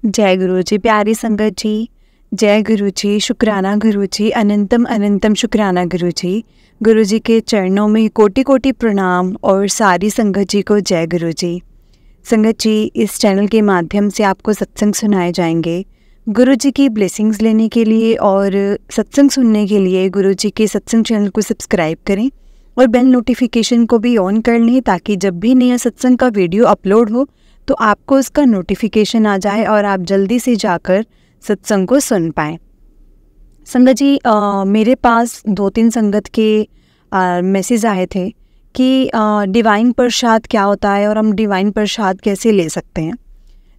जय गुरु जी। प्यारी संगत जी, जय गुरु जी, शुक्राना गुरु जी, अनंतम अनंतम शुक्राना गुरु जी। गुरु जी के चरणों में कोटि कोटि प्रणाम और सारी संगत जी को जय गुरु जी। संगत जी, इस चैनल के माध्यम से आपको सत्संग सुनाए जाएंगे। गुरु जी की ब्लेसिंग्स लेने के लिए और सत्संग सुनने के लिए गुरु जी के सत्संग चैनल को सब्सक्राइब करें और बेल नोटिफिकेशन को भी ऑन कर लें, ताकि जब भी नया सत्संग का वीडियो अपलोड हो तो आपको उसका नोटिफिकेशन आ जाए और आप जल्दी से जाकर सत्संग को सुन पाएँ। संगत जी, मेरे पास 2-3 संगत के मैसेज आए थे कि डिवाइन प्रसाद क्या होता है और हम डिवाइन प्रसाद कैसे ले सकते हैं।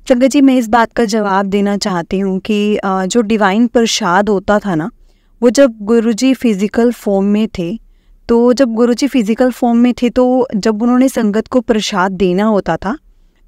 संगत जी, मैं इस बात का जवाब देना चाहती हूँ कि जो डिवाइन प्रसाद होता था ना, वो जब गुरुजी फिज़िकल फॉर्म में थे, तो जब गुरुजी फिज़िकल फॉर्म में थे तो जब उन्होंने संगत को प्रसाद देना होता था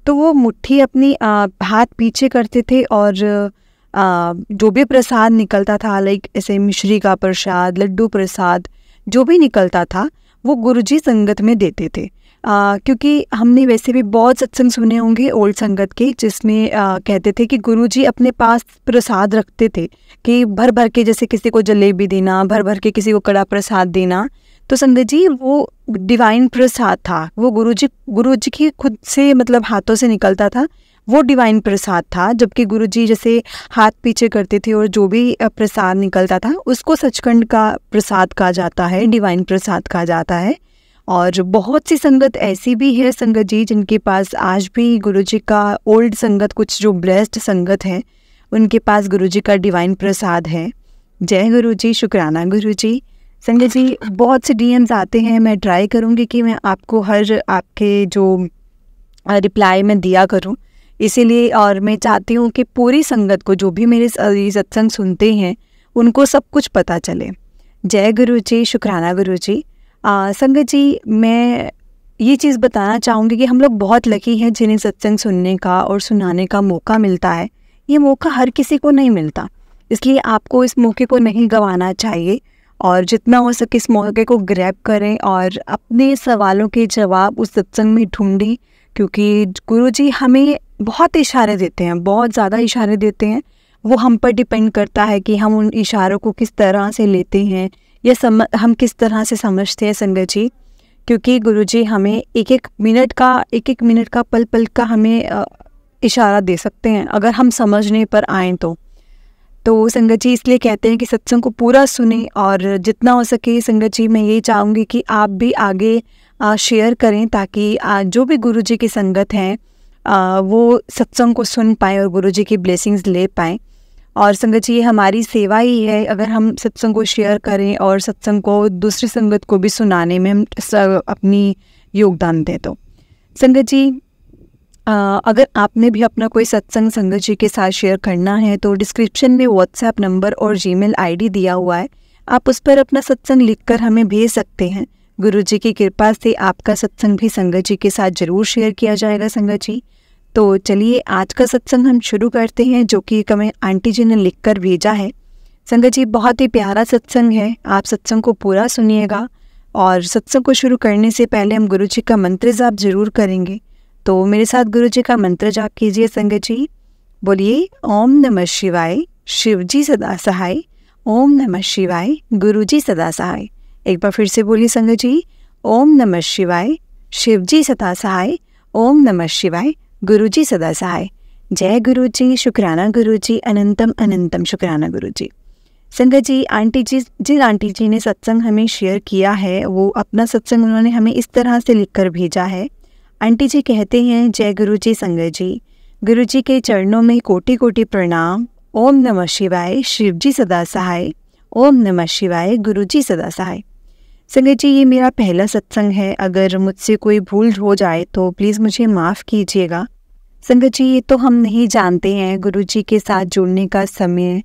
तो वो मुट्ठी अपनी हाथ पीछे करते थे और जो भी प्रसाद निकलता था, लाइक ऐसे मिश्री का प्रसाद, लड्डू प्रसाद, जो भी निकलता था वो गुरुजी संगत में देते थे। क्योंकि हमने वैसे भी बहुत सत्संग सुने होंगे ओल्ड संगत के, जिसमें कहते थे कि गुरुजी अपने पास प्रसाद रखते थे कि भर भर के, जैसे किसी को जलेबी देना, भर भर के किसी को कड़ा प्रसाद देना। तो संगत जी, वो डिवाइन प्रसाद था, वो गुरुजी की खुद से मतलब हाथों से निकलता था, वो डिवाइन प्रसाद था। जबकि गुरुजी जैसे हाथ पीछे करते थे और जो भी प्रसाद निकलता था उसको सचखंड का प्रसाद कहा जाता है, डिवाइन प्रसाद कहा जाता है। और बहुत सी संगत ऐसी भी है संगत जी जिनके पास आज भी गुरुजी का, ओल्ड संगत, कुछ जो ब्लेस्ड संगत है उनके पास गुरुजी का डिवाइन प्रसाद है। जय गुरु जी, शुक्राना गुरु जी। संगत जी, बहुत से डीएम्स आते हैं, मैं ट्राई करूँगी कि मैं आपको हर आपके जो रिप्लाई में दिया करूँ, इसीलिए। और मैं चाहती हूँ कि पूरी संगत को, जो भी मेरे सत्संग सुनते हैं, उनको सब कुछ पता चले। जय गुरु जी, शुक्राना गुरु जी। संगत जी, मैं ये चीज़ बताना चाहूँगी कि हम लोग बहुत लकी हैं जिन्हें सत्संग सुनने का और सुनाने का मौका मिलता है। ये मौका हर किसी को नहीं मिलता, इसलिए आपको इस मौके को नहीं गंवाना चाहिए और जितना हो सके इस मौके को ग्रैब करें और अपने सवालों के जवाब उस सत्संग में ढूंढें। क्योंकि गुरुजी हमें बहुत इशारे देते हैं, बहुत ज़्यादा इशारे देते हैं। वो हम पर डिपेंड करता है कि हम उन इशारों को किस तरह से लेते हैं या हम किस तरह से समझते हैं संगत जी। क्योंकि गुरुजी हमें एक एक मिनट का पल पल का हमें इशारा दे सकते हैं अगर हम समझने पर आएँ तो संगत जी, इसलिए कहते हैं कि सत्संग को पूरा सुने और जितना हो सके संगत जी, मैं यही चाहूँगी कि आप भी आगे शेयर करें, ताकि जो भी गुरुजी की संगत हैं वो सत्संग को सुन पाएँ और गुरुजी की ब्लेसिंग्स ले पाएँ। और संगत जी, ये हमारी सेवा ही है, अगर हम सत्संग को शेयर करें और सत्संग को दूसरी संगत को भी सुनाने में हम अपनी योगदान दें। तो संगत जी, अगर आपने भी अपना कोई सत्संग संगत जी के साथ शेयर करना है तो डिस्क्रिप्शन में व्हाट्सएप नंबर और जीमेल आईडी दिया हुआ है, आप उस पर अपना सत्संग लिखकर हमें भेज सकते हैं। गुरुजी की कृपा से आपका सत्संग भी संगत जी के साथ ज़रूर शेयर किया जाएगा संगत जी। तो चलिए आज का सत्संग हम शुरू करते हैं, जो कि हमें आंटी जी ने लिखकर भेजा है। संगत जी, बहुत ही प्यारा सत्संग है, आप सत्संग को पूरा सुनिएगा। और सत्संग को शुरू करने से पहले हम गुरुजी का मंत्र जाप जरूर करेंगे, तो मेरे साथ गुरुजी का मंत्र जाप कीजिए संगत जी। बोलिए ओम नमः शिवाय, शिवजी सदा सहाय। ओम नमः शिवाय, गुरुजी सदा सहाय। एक बार फिर से बोलिए संगत जी, ओम नमः शिवाय, शिवजी सदा सहाय। ओम नमः शिवाय, गुरुजी सदा सहाय। जय गुरु जी, शुक्राना गुरु जी, अनंतम अनंतम शुक्राना गुरु जी। संगत जी, जिस आंटी जी ने सत्संग हमें शेयर किया है, वो अपना सत्संग उन्होंने हमें इस तरह से लिखकर भेजा है। आंटी जी कहते हैं, जय गुरु जी संगत जी, गुरु जी के चरणों में कोटि कोटि प्रणाम। ओम नमः शिवाय, शिवजी सदा सहाय। ओम नमः शिवाय, गुरु जी सदा सहाय। संगत जी, ये मेरा पहला सत्संग है, अगर मुझसे कोई भूल हो जाए तो प्लीज़ मुझे माफ़ कीजिएगा। संगत जी, ये तो हम नहीं जानते हैं गुरु जी के साथ जुड़ने का समय,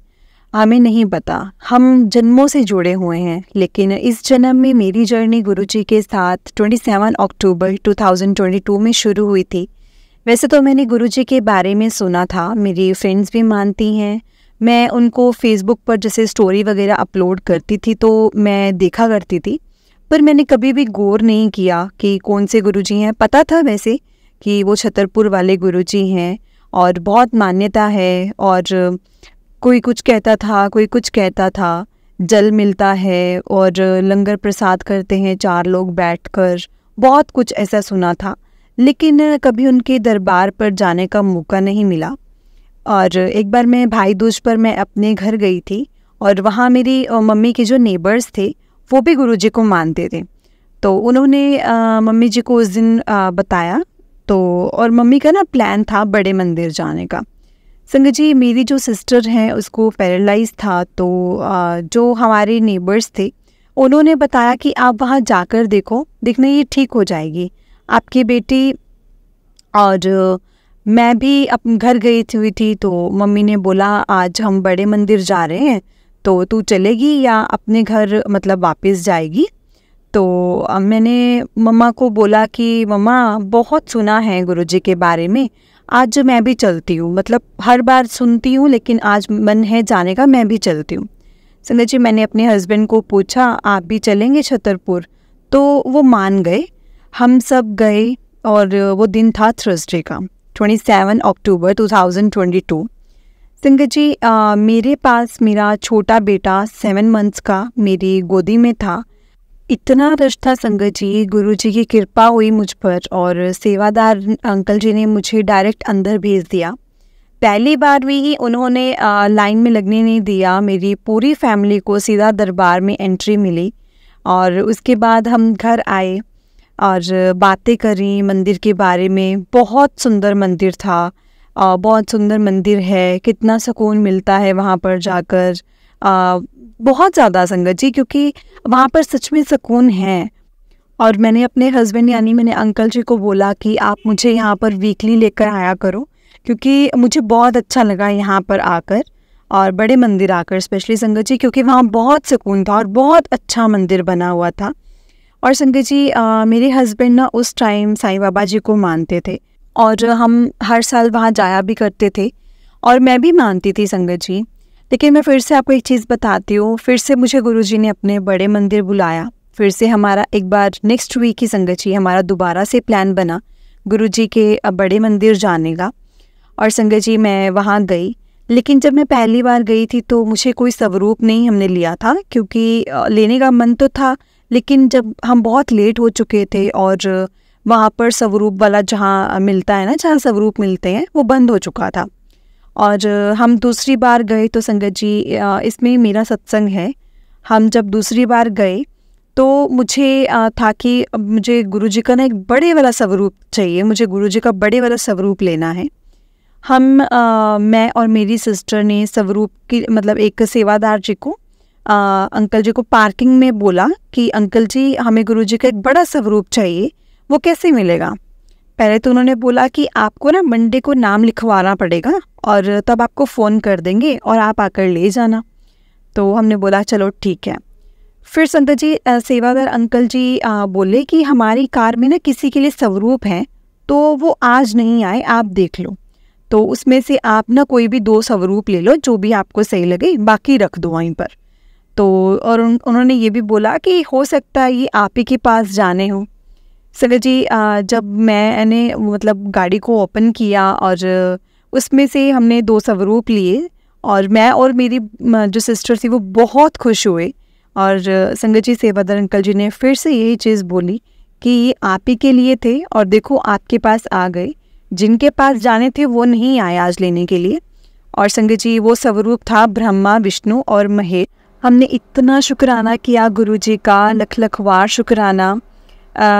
हमें नहीं पता। हम जन्मों से जुड़े हुए हैं, लेकिन इस जन्म में मेरी जर्नी गुरुजी के साथ 27 अक्टूबर 2022 में शुरू हुई थी। वैसे तो मैंने गुरुजी के बारे में सुना था, मेरी फ्रेंड्स भी मानती हैं, मैं उनको फेसबुक पर जैसे स्टोरी वगैरह अपलोड करती थी तो मैं देखा करती थी, पर मैंने कभी भी गौर नहीं किया कि कौन से गुरुजी हैं। पता था वैसे कि वो छतरपुर वाले गुरुजी हैं और बहुत मान्यता है। और कोई कुछ कहता था, कोई कुछ कहता था। जल मिलता है और लंगर प्रसाद करते हैं 4 लोग बैठकर, बहुत कुछ ऐसा सुना था, लेकिन कभी उनके दरबार पर जाने का मौका नहीं मिला। और एक बार मैं भाई दूज पर मैं अपने घर गई थी और वहाँ मेरी मम्मी के जो नेबर्स थे वो भी गुरुजी को मानते थे। तो उन्होंने मम्मी जी को उस दिन बताया। तो और मम्मी का ना प्लान था बड़े मंदिर जाने का। संगत जी, मेरी जो सिस्टर हैं उसको पैरालाइज था, तो जो हमारे नेबर्स थे उन्होंने बताया कि आप वहाँ जाकर देखो, देखना ये ठीक हो जाएगी आपकी बेटी। और मैं भी अपने घर गई हुई थी, तो मम्मी ने बोला आज हम बड़े मंदिर जा रहे हैं, तो तू चलेगी या अपने घर मतलब वापस जाएगी। तो मैंने मम्मा को बोला कि मम्मा बहुत सुना है गुरुजी के बारे में, आज मैं भी चलती हूँ, मतलब हर बार सुनती हूँ लेकिन आज मन है जाने का, मैं भी चलती हूँ। संगत जी, मैंने अपने हस्बैंड को पूछा आप भी चलेंगे छतरपुर, तो वो मान गए। हम सब गए और वो दिन था थर्सडे का 27 अक्टूबर 2022। संगत जी, मेरे पास मेरा छोटा बेटा 7 मंथ्स का मेरी गोदी में था। इतना रश था संगत जी, गुरुजी की कृपा हुई मुझ पर और सेवादार अंकल जी ने मुझे डायरेक्ट अंदर भेज दिया। पहली बार भी ही उन्होंने लाइन में लगने नहीं दिया, मेरी पूरी फैमिली को सीधा दरबार में एंट्री मिली। और उसके बाद हम घर आए और बातें करी मंदिर के बारे में। बहुत सुंदर मंदिर था, बहुत सुंदर मंदिर है, कितना सुकून मिलता है वहाँ पर जाकर, बहुत ज़्यादा संगत जी, क्योंकि वहाँ पर सच में सुकून है। और मैंने अपने हस्बैंड यानी मैंने अंकल जी को बोला कि आप मुझे यहाँ पर वीकली लेकर आया करो, क्योंकि मुझे बहुत अच्छा लगा यहाँ पर आकर और बड़े मंदिर आकर स्पेशली संगत जी, क्योंकि वहाँ बहुत सुकून था और बहुत अच्छा मंदिर बना हुआ था। और संगत जी, मेरे हस्बैंड ना उस टाइम साईं बाबा जी को मानते थे और हम हर साल वहाँ जाया भी करते थे और मैं भी मानती थी संगत जी। लेकिन मैं फिर से आपको एक चीज़ बताती हूँ, फिर से मुझे गुरुजी ने अपने बड़े मंदिर बुलाया। फिर से हमारा एक बार नेक्स्ट वीक ही संगत जी हमारा दोबारा से प्लान बना गुरुजी के बड़े मंदिर जाने का। और संगत जी, मैं वहाँ गई, लेकिन जब मैं पहली बार गई थी तो मुझे कोई स्वरूप नहीं हमने लिया था, क्योंकि लेने का मन तो था, लेकिन जब हम बहुत लेट हो चुके थे और वहाँ पर स्वरूप वाला जहाँ मिलता है ना, जहाँ स्वरूप मिलते हैं, वो बंद हो चुका था। और हम दूसरी बार गए तो संगत जी, इसमें मेरा सत्संग है, हम जब दूसरी बार गए तो मुझे था कि अब मुझे गुरुजी का ना एक बड़े वाला स्वरूप चाहिए, मुझे गुरुजी का बड़े वाला स्वरूप लेना है। हम मैं और मेरी सिस्टर ने स्वरूप की मतलब एक सेवादार जी को अंकल जी को पार्किंग में बोला कि अंकल जी हमें गुरुजी का एक बड़ा स्वरूप चाहिए, वो कैसे मिलेगा। पहले तो उन्होंने बोला कि आपको ना मंडे को नाम लिखवाना पड़ेगा और तब आपको फ़ोन कर देंगे और आप आकर ले जाना। तो हमने बोला चलो ठीक है। फिर संत जी सेवादार अंकल जी बोले कि हमारी कार में ना किसी के लिए स्वरूप है, तो वो आज नहीं आए, आप देख लो, तो उसमें से आप ना कोई भी 2 स्वरूप ले लो, जो भी आपको सही लगे, बाकी रख दो वहीं पर। तो और उन्होंने ये भी बोला कि हो सकता है ये आप ही के पास जाने हो। संगत जी, जब मैंने मतलब गाड़ी को ओपन किया और उसमें से हमने 2 स्वरूप लिए और मैं और मेरी जो सिस्टर थी वो बहुत खुश हुए। और संगत जी, सेवादार अंकल जी ने फिर से यही चीज़ बोली कि ये आप ही के लिए थे और देखो आपके पास आ गए, जिनके पास जाने थे वो नहीं आए आज लेने के लिए। और संगत जी, वो स्वरूप था ब्रह्मा, विष्णु और महेश। हमने इतना शुक्राना किया गुरुजी का, लख लखवार शुक्राना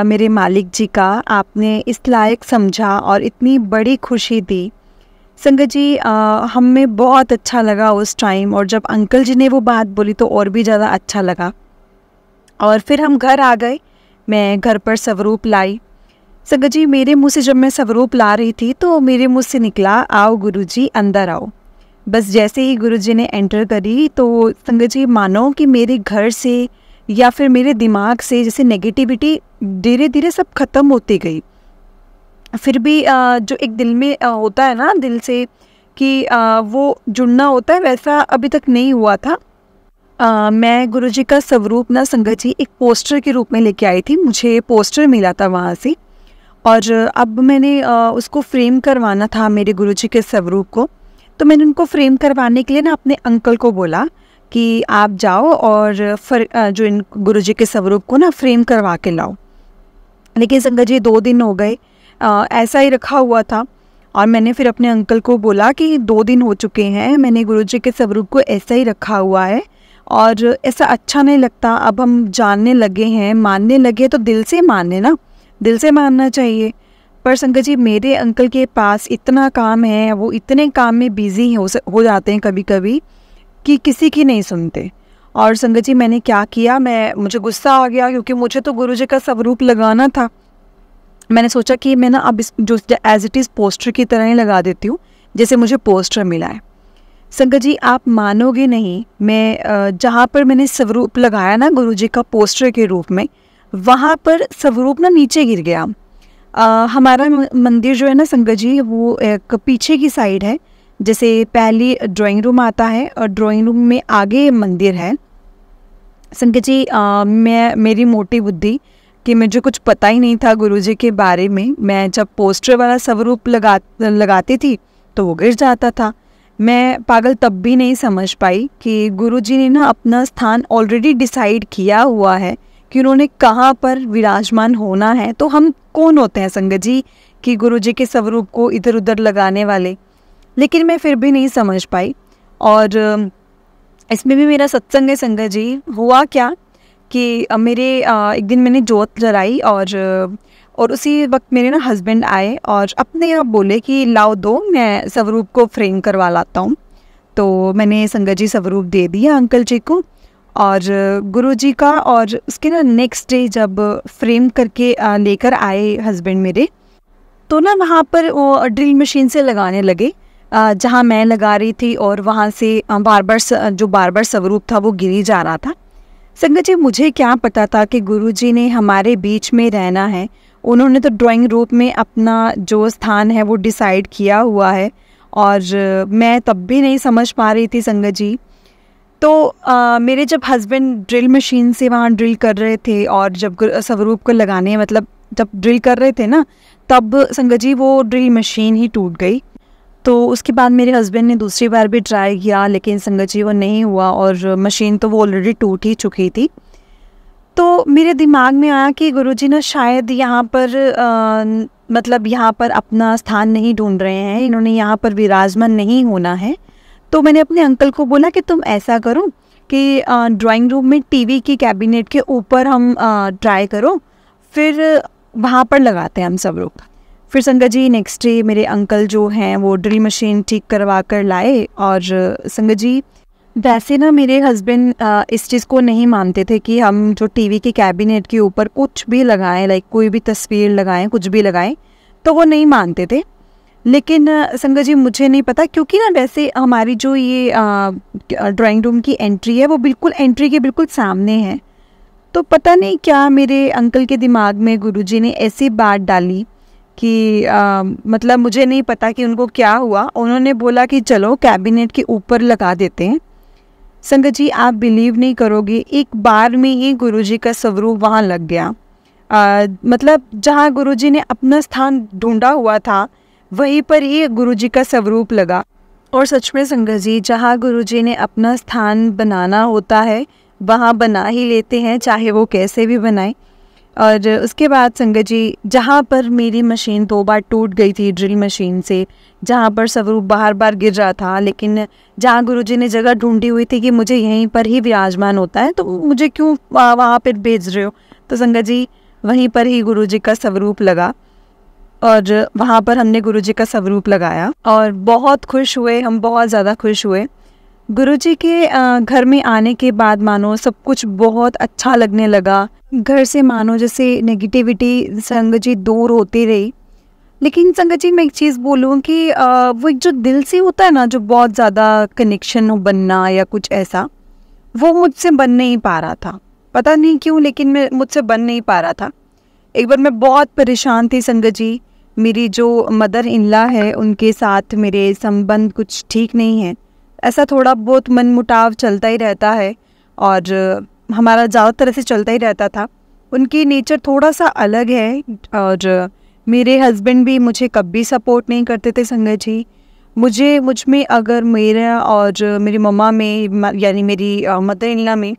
मेरे मालिक जी का, आपने इस लायक समझा और इतनी बड़ी खुशी दी। संगत जी, हमें बहुत अच्छा लगा उस टाइम, और जब अंकल जी ने वो बात बोली तो और भी ज़्यादा अच्छा लगा। और फिर हम घर आ गए, मैं घर पर स्वरूप लाई। संगत जी, मेरे मुंह से जब मैं स्वरूप ला रही थी तो मेरे मुंह से निकला आओ गुरुजी अंदर आओ। बस जैसे ही गुरुजी ने एंटर करी तो संगत जी मानो कि मेरे घर से या फिर मेरे दिमाग से जैसे नेगेटिविटी धीरे धीरे सब खत्म होती गई। फिर भी जो एक दिल में होता है ना, दिल से कि वो जुड़ना होता है, वैसा अभी तक नहीं हुआ था। मैं गुरुजी का स्वरूप ना संगत जी एक पोस्टर के रूप में लेके आई थी, मुझे पोस्टर मिला था वहाँ से, और अब मैंने उसको फ्रेम करवाना था मेरे गुरुजी के स्वरूप को। तो मैंने उनको फ्रेम करवाने के लिए ना अपने अंकल को बोला कि आप जाओ और जो इन गुरुजी के स्वरूप को ना फ्रेम करवा के लाओ। लेकिन संगत जी 2 दिन हो गए ऐसा ही रखा हुआ था। और मैंने फिर अपने अंकल को बोला कि 2 दिन हो चुके हैं, मैंने गुरुजी के स्वरूप को ऐसा ही रखा हुआ है और ऐसा अच्छा नहीं लगता। अब हम जानने लगे हैं, मानने लगे तो दिल से माने ना, दिल से मानना चाहिए। पर संगत जी मेरे अंकल के पास इतना काम है, वो इतने काम में बिज़ी हो जाते हैं कभी कभी कि किसी की नहीं सुनते। और संगत जी मैंने क्या किया, मुझे गुस्सा आ गया क्योंकि मुझे तो गुरुजी का स्वरूप लगाना था। मैंने सोचा कि मैं ना अब इस जो एज इट इज़ पोस्टर की तरह ही लगा देती हूँ जैसे मुझे पोस्टर मिला है। संगत जी आप मानोगे नहीं, मैं जहाँ पर मैंने स्वरूप लगाया ना गुरुजी का पोस्टर के रूप में, वहाँ पर स्वरूप ना नीचे गिर गया। हमारा मंदिर जो है ना संगत जी, वो एक पीछे की साइड है। जैसे पहली ड्राइंग रूम आता है और ड्राइंग रूम में आगे मंदिर है। संगत जी मेरी मोटी बुद्धि कि मुझे कुछ पता ही नहीं था गुरुजी के बारे में। मैं जब पोस्टर वाला स्वरूप लगाती थी तो वो गिर जाता था। मैं पागल तब भी नहीं समझ पाई कि गुरुजी ने ना अपना स्थान ऑलरेडी डिसाइड किया हुआ है कि उन्होंने कहाँ पर विराजमान होना है। तो हम कौन होते हैं संगत जी कि गुरुजी के स्वरूप को इधर उधर लगाने वाले। लेकिन मैं फिर भी नहीं समझ पाई। और इसमें भी मेरा सत्संग है संगत जी। हुआ क्या कि एक दिन मैंने जोत जलाई और उसी वक्त मेरे ना हस्बैंड आए और अपने आप बोले कि लाओ दो, मैं स्वरूप को फ्रेम करवा लाता हूँ। तो मैंने संगत जी स्वरूप दे दिया अंकल जी को और गुरुजी का। और उसके ना नेक्स्ट डे जब फ्रेम करके लेकर आए हस्बैंड मेरे, तो ना वहाँ पर वो ड्रिल मशीन से लगाने लगे जहाँ मैं लगा रही थी। और वहाँ से बार बार स्वरूप था वो गिरी जा रहा था। संगत जी मुझे क्या पता था कि गुरुजी ने हमारे बीच में रहना है। उन्होंने तो ड्राइंग रूप में अपना जो स्थान है वो डिसाइड किया हुआ है और मैं तब भी नहीं समझ पा रही थी संगत जी। तो मेरे जब हस्बैंड ड्रिल मशीन से वहाँ ड्रिल कर रहे थे और जब स्वरूप को लगाने मतलब जब ड्रिल कर रहे थे ना, तब संगत जी वो ड्रिल मशीन ही टूट गई। तो उसके बाद मेरे हस्बैंड ने दूसरी बार भी ट्राई किया, लेकिन संगत जी वो नहीं हुआ और मशीन तो वो ऑलरेडी टूट ही चुकी थी। तो मेरे दिमाग में आया कि गुरुजी ना शायद यहाँ पर मतलब यहाँ पर अपना स्थान नहीं ढूंढ रहे हैं, इन्होंने यहाँ पर विराजमान नहीं होना है। तो मैंने अपने अंकल को बोला कि तुम ऐसा करो कि ड्राइंग रूम में टीवी की कैबिनेट के ऊपर हम ट्राई करो, फिर वहाँ पर लगाते हैं हम सब लोग। फिर संगत जी नेक्स्ट डे मेरे अंकल जो हैं वो ड्रिल मशीन ठीक करवा कर लाए। और संगत जी वैसे ना मेरे हस्बैंड इस चीज़ को नहीं मानते थे कि हम जो टीवी के कैबिनेट के ऊपर कुछ भी लगाएं, लाइक कोई भी तस्वीर लगाएं, कुछ भी लगाएं, तो वो नहीं मानते थे। लेकिन संगत जी मुझे नहीं पता, क्योंकि ना वैसे हमारी जो ये ड्राइंग रूम की एंट्री है वो बिल्कुल एंट्री के बिल्कुल सामने है। तो पता नहीं क्या मेरे अंकल के दिमाग में गुरुजी ने ऐसी बात डाली कि मतलब मुझे नहीं पता कि उनको क्या हुआ। उन्होंने बोला कि चलो कैबिनेट के ऊपर लगा देते हैं। संगत जी आप बिलीव नहीं करोगे, एक बार में ही गुरुजी का स्वरूप वहाँ लग गया। मतलब जहाँ गुरुजी ने अपना स्थान ढूंढा हुआ था वहीं पर ही गुरुजी का स्वरूप लगा। और सच में संगत जी जहाँ गुरुजी ने अपना स्थान बनाना होता है वहाँ बना ही लेते हैं, चाहे वो कैसे भी बनाए। और उसके बाद संगत जी जहाँ पर मेरी मशीन 2 बार टूट गई थी ड्रिल मशीन से, जहाँ पर स्वरूप बार बार गिर रहा था, लेकिन जहाँ गुरुजी ने जगह ढूंढी हुई थी कि मुझे यहीं पर ही विराजमान होता है, तो मुझे क्यों वहाँ पर भेज रहे हो। तो संगत जी वहीं पर ही गुरुजी का स्वरूप लगा और वहाँ पर हमने गुरुजी का स्वरूप लगाया और बहुत खुश हुए, हम बहुत ज़्यादा खुश हुए। गुरुजी के घर में आने के बाद मानो सब कुछ बहुत अच्छा लगने लगा। घर से मानो जैसे नेगेटिविटी संगत जी दूर होती रही। लेकिन संगत जी मैं एक चीज़ बोलूँ कि वो एक जो दिल से होता है ना, जो बहुत ज़्यादा कनेक्शन बनना या कुछ ऐसा, वो मुझसे बन नहीं पा रहा था। पता नहीं क्यों, लेकिन मुझसे बन नहीं पा रहा था। एक बार मैं बहुत परेशान थी संगत जी। मेरी जो मदर इनला है उनके साथ मेरे संबंध कुछ ठीक नहीं है, ऐसा थोड़ा बहुत मनमुटाव चलता ही रहता है और हमारा ज़्यादातर ऐसे चलता ही रहता था। उनकी नेचर थोड़ा सा अलग है और मेरे हस्बैंड भी मुझे कभी सपोर्ट नहीं करते थे संगत जी। मुझ में अगर मेरा और मेरी मम्मा में यानी मेरी मदर इन लॉ में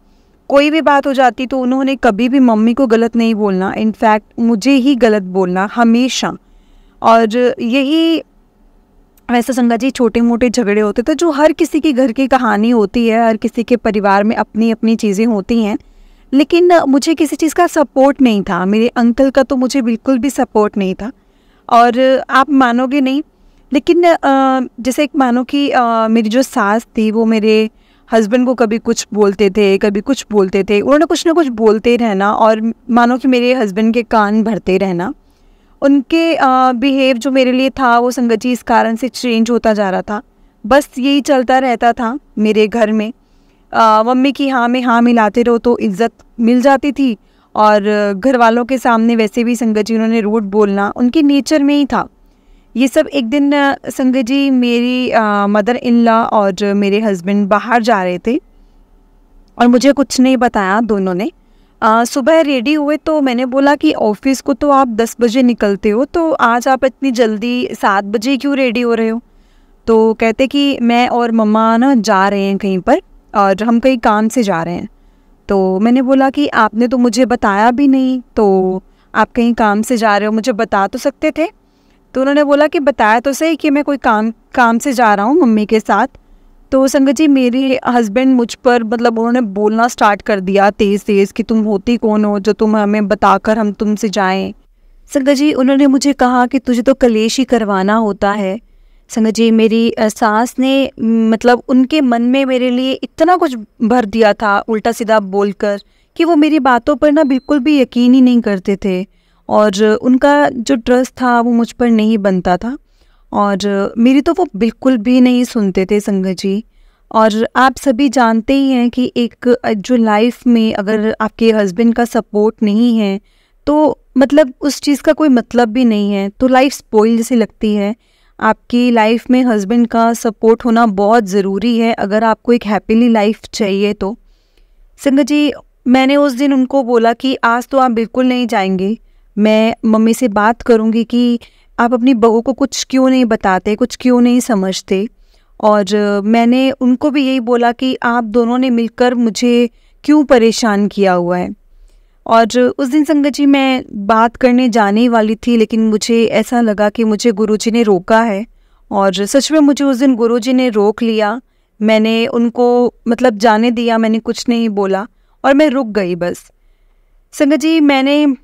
कोई भी बात हो जाती तो उन्होंने कभी भी मम्मी को गलत नहीं बोलना, इनफैक्ट मुझे ही गलत बोलना हमेशा। और यही वैसे संगत जी छोटे मोटे झगड़े होते थे जो हर किसी की घर की कहानी होती है, हर किसी के परिवार में अपनी अपनी चीज़ें होती हैं, लेकिन मुझे किसी चीज़ का सपोर्ट नहीं था। मेरे अंकल का तो मुझे बिल्कुल भी सपोर्ट नहीं था। और आप मानोगे नहीं, लेकिन जैसे एक मानो कि मेरी जो सास थी वो मेरे हस्बैंड को कभी कुछ बोलते थे, कभी कुछ बोलते थे, उन्होंने कुछ ना कुछ बोलते रहना और मानो कि मेरे हस्बैंड के कान भरते रहना। उनके बिहेव जो मेरे लिए था वो संगत जी इस कारण से चेंज होता जा रहा था। बस यही चलता रहता था मेरे घर में। मम्मी की हाँ में हाँ मिलाते रहो तो इज़्ज़त मिल जाती थी, और घर वालों के सामने वैसे भी संगत जी उन्होंने रूड बोलना उनके नेचर में ही था। ये सब एक दिन संगत जी मेरी मदर इन लॉ और मेरे हस्बैंड बाहर जा रहे थे और मुझे कुछ नहीं बताया दोनों ने। सुबह रेडी हुए तो मैंने बोला कि ऑफिस को तो आप 10 बजे निकलते हो, तो आज आप इतनी जल्दी 7 बजे क्यों रेडी हो रहे हो? तो कहते कि मैं और मम्मा ना जा रहे हैं कहीं पर और हम कहीं काम से जा रहे हैं। तो मैंने बोला कि आपने तो मुझे बताया भी नहीं, तो आप कहीं काम से जा रहे हो, मुझे बता तो सकते थे। तो उन्होंने बोला कि बताया तो सही कि मैं कोई काम से जा रहा हूँ मम्मी के साथ। तो संगत जी मेरे हस्बैंड मुझ पर मतलब उन्होंने बोलना स्टार्ट कर दिया तेज़ तेज़ कि तुम होती कौन हो जो तुम हमें बताकर हम तुमसे जाएं। संगत जी उन्होंने मुझे कहा कि तुझे तो कलेश ही करवाना होता है। संगत जी मेरी सास ने मतलब उनके मन में मेरे लिए इतना कुछ भर दिया था उल्टा सीधा बोलकर कि वो मेरी बातों पर ना बिल्कुल भी यकीन ही नहीं करते थे, और उनका जो ट्रस्ट था वो मुझ पर नहीं बनता था, और मेरी तो वो बिल्कुल भी नहीं सुनते थे संगत जी। और आप सभी जानते ही हैं कि एक जो लाइफ में अगर आपके हस्बैंड का सपोर्ट नहीं है तो मतलब उस चीज़ का कोई मतलब भी नहीं है, तो लाइफ स्पॉइल जैसी लगती है। आपकी लाइफ में हस्बैंड का सपोर्ट होना बहुत ज़रूरी है अगर आपको एक हैप्पीली लाइफ चाहिए तो। संगत जी मैंने उस दिन उनको बोला कि आज तो आप बिल्कुल नहीं जाएंगे, मैं मम्मी से बात करूँगी कि आप अपनी बहू को कुछ क्यों नहीं बताते, कुछ क्यों नहीं समझते। और मैंने उनको भी यही बोला कि आप दोनों ने मिलकर मुझे क्यों परेशान किया हुआ है। और उस दिन संगत जी मैं बात करने जाने वाली थी, लेकिन मुझे ऐसा लगा कि मुझे गुरुजी ने रोका है, और सच में मुझे उस दिन गुरुजी ने रोक लिया। मैंने उनको मतलब जाने दिया, मैंने कुछ नहीं बोला और मैं रुक गई बस। संगत जी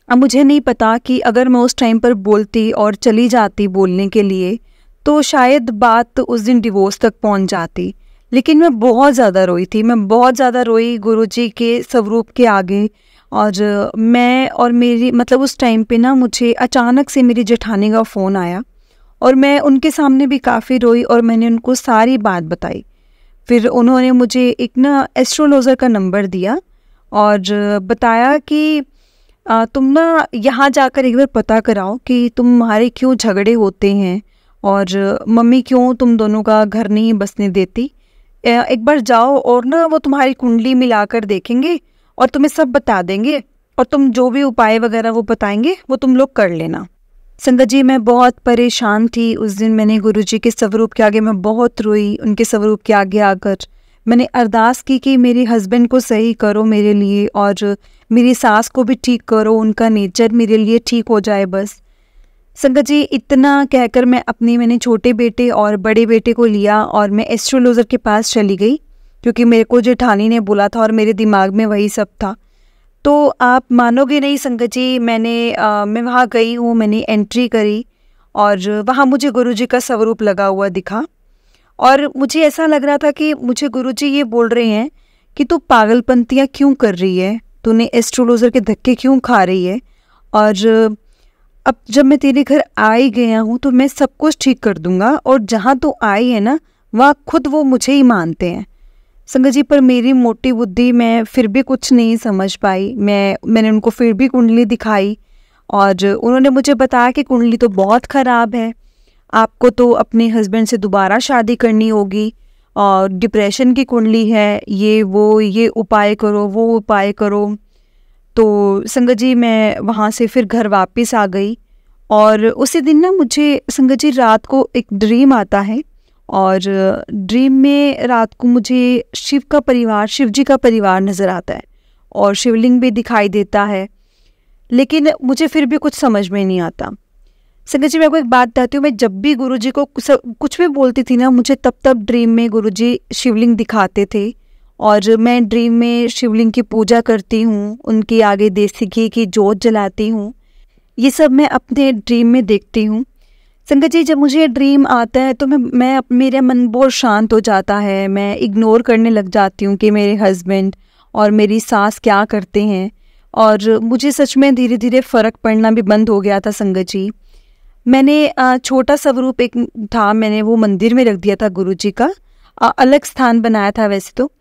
अब मुझे नहीं पता कि अगर मैं उस टाइम पर बोलती और चली जाती बोलने के लिए तो शायद बात उस दिन डिवोर्स तक पहुंच जाती। लेकिन मैं बहुत ज़्यादा रोई थी, मैं बहुत ज़्यादा रोई गुरुजी के स्वरूप के आगे। और मैं और मेरी मतलब उस टाइम पे ना मुझे अचानक से मेरी जेठानी का फ़ोन आया और मैं उनके सामने भी काफ़ी रोई और मैंने उनको सारी बात बताई। फिर उन्होंने मुझे एक ना एस्ट्रोलॉजर का नंबर दिया और बताया कि तुम ना यहाँ जाकर एक बार पता कराओ कि तुम्हारे क्यों झगड़े होते हैं और मम्मी क्यों तुम दोनों का घर नहीं बसने देती। एक बार जाओ और ना वो तुम्हारी कुंडली मिलाकर देखेंगे और तुम्हें सब बता देंगे, और तुम जो भी उपाय वगैरह वो बताएंगे वो तुम लोग कर लेना। संगत जी मैं बहुत परेशान थी उस दिन। मैंने गुरुजी के स्वरूप के आगे मैं बहुत रोई। उनके स्वरूप के आगे आकर मैंने अरदास की कि मेरे हस्बैंड को सही करो मेरे लिए, और मेरी सास को भी ठीक करो, उनका नेचर मेरे लिए ठीक हो जाए बस। संगत जी इतना कहकर मैंने छोटे बेटे और बड़े बेटे को लिया और मैं एस्ट्रोलॉजर के पास चली गई, क्योंकि मेरे को जेठानी ने बोला था और मेरे दिमाग में वही सब था। तो आप मानोगे नहीं संगत जी, मैं वहाँ गई हूँ, मैंने एंट्री करी और वहाँ मुझे गुरुजी का स्वरूप लगा हुआ दिखा, और मुझे ऐसा लग रहा था कि मुझे गुरुजी ये बोल रहे हैं कि तू पागलपंतियाँ क्यों कर रही है, तूने एस्ट्रोलॉजर के धक्के क्यों खा रही है, और अब जब मैं तेरे घर आ ही गया हूँ तो मैं सब कुछ ठीक कर दूंगा, और जहाँ तू आई है ना वहाँ खुद वो मुझे ही मानते हैं। संगत जी पर मेरी मोटी बुद्धि, मैं फिर भी कुछ नहीं समझ पाई। मैंने उनको फिर भी कुंडली दिखाई और उन्होंने मुझे बताया कि कुंडली तो बहुत ख़राब है, आपको तो अपने हस्बैंड से दोबारा शादी करनी होगी, और डिप्रेशन की कुंडली है, ये उपाय करो, वो उपाय करो। तो संगत जी मैं वहाँ से फिर घर वापस आ गई। और उसी दिन ना मुझे संगत जी रात को एक ड्रीम आता है, और ड्रीम में रात को मुझे शिव जी का परिवार नज़र आता है और शिवलिंग भी दिखाई देता है, लेकिन मुझे फिर भी कुछ समझ में नहीं आता। संगत जी मैं आपको एक बात बताती हूँ, मैं जब भी गुरुजी को कुछ भी बोलती थी ना, मुझे तब तब ड्रीम में गुरुजी शिवलिंग दिखाते थे, और मैं ड्रीम में शिवलिंग की पूजा करती हूँ, उनके आगे देसी घी की जोत जलाती हूँ। ये सब मैं अपने ड्रीम में देखती हूँ। संगत जी जब मुझे ड्रीम आता है तो मेरा मन बहुत शांत हो जाता है। मैं इग्नोर करने लग जाती हूँ कि मेरे हस्बैंड और मेरी सास क्या करते हैं, और मुझे सच में धीरे धीरे फ़र्क पड़ना भी बंद हो गया था। संगत जी मैंने छोटा स्वरूप एक था, मैंने वो मंदिर में रख दिया था गुरुजी का, अलग स्थान बनाया था वैसे तो,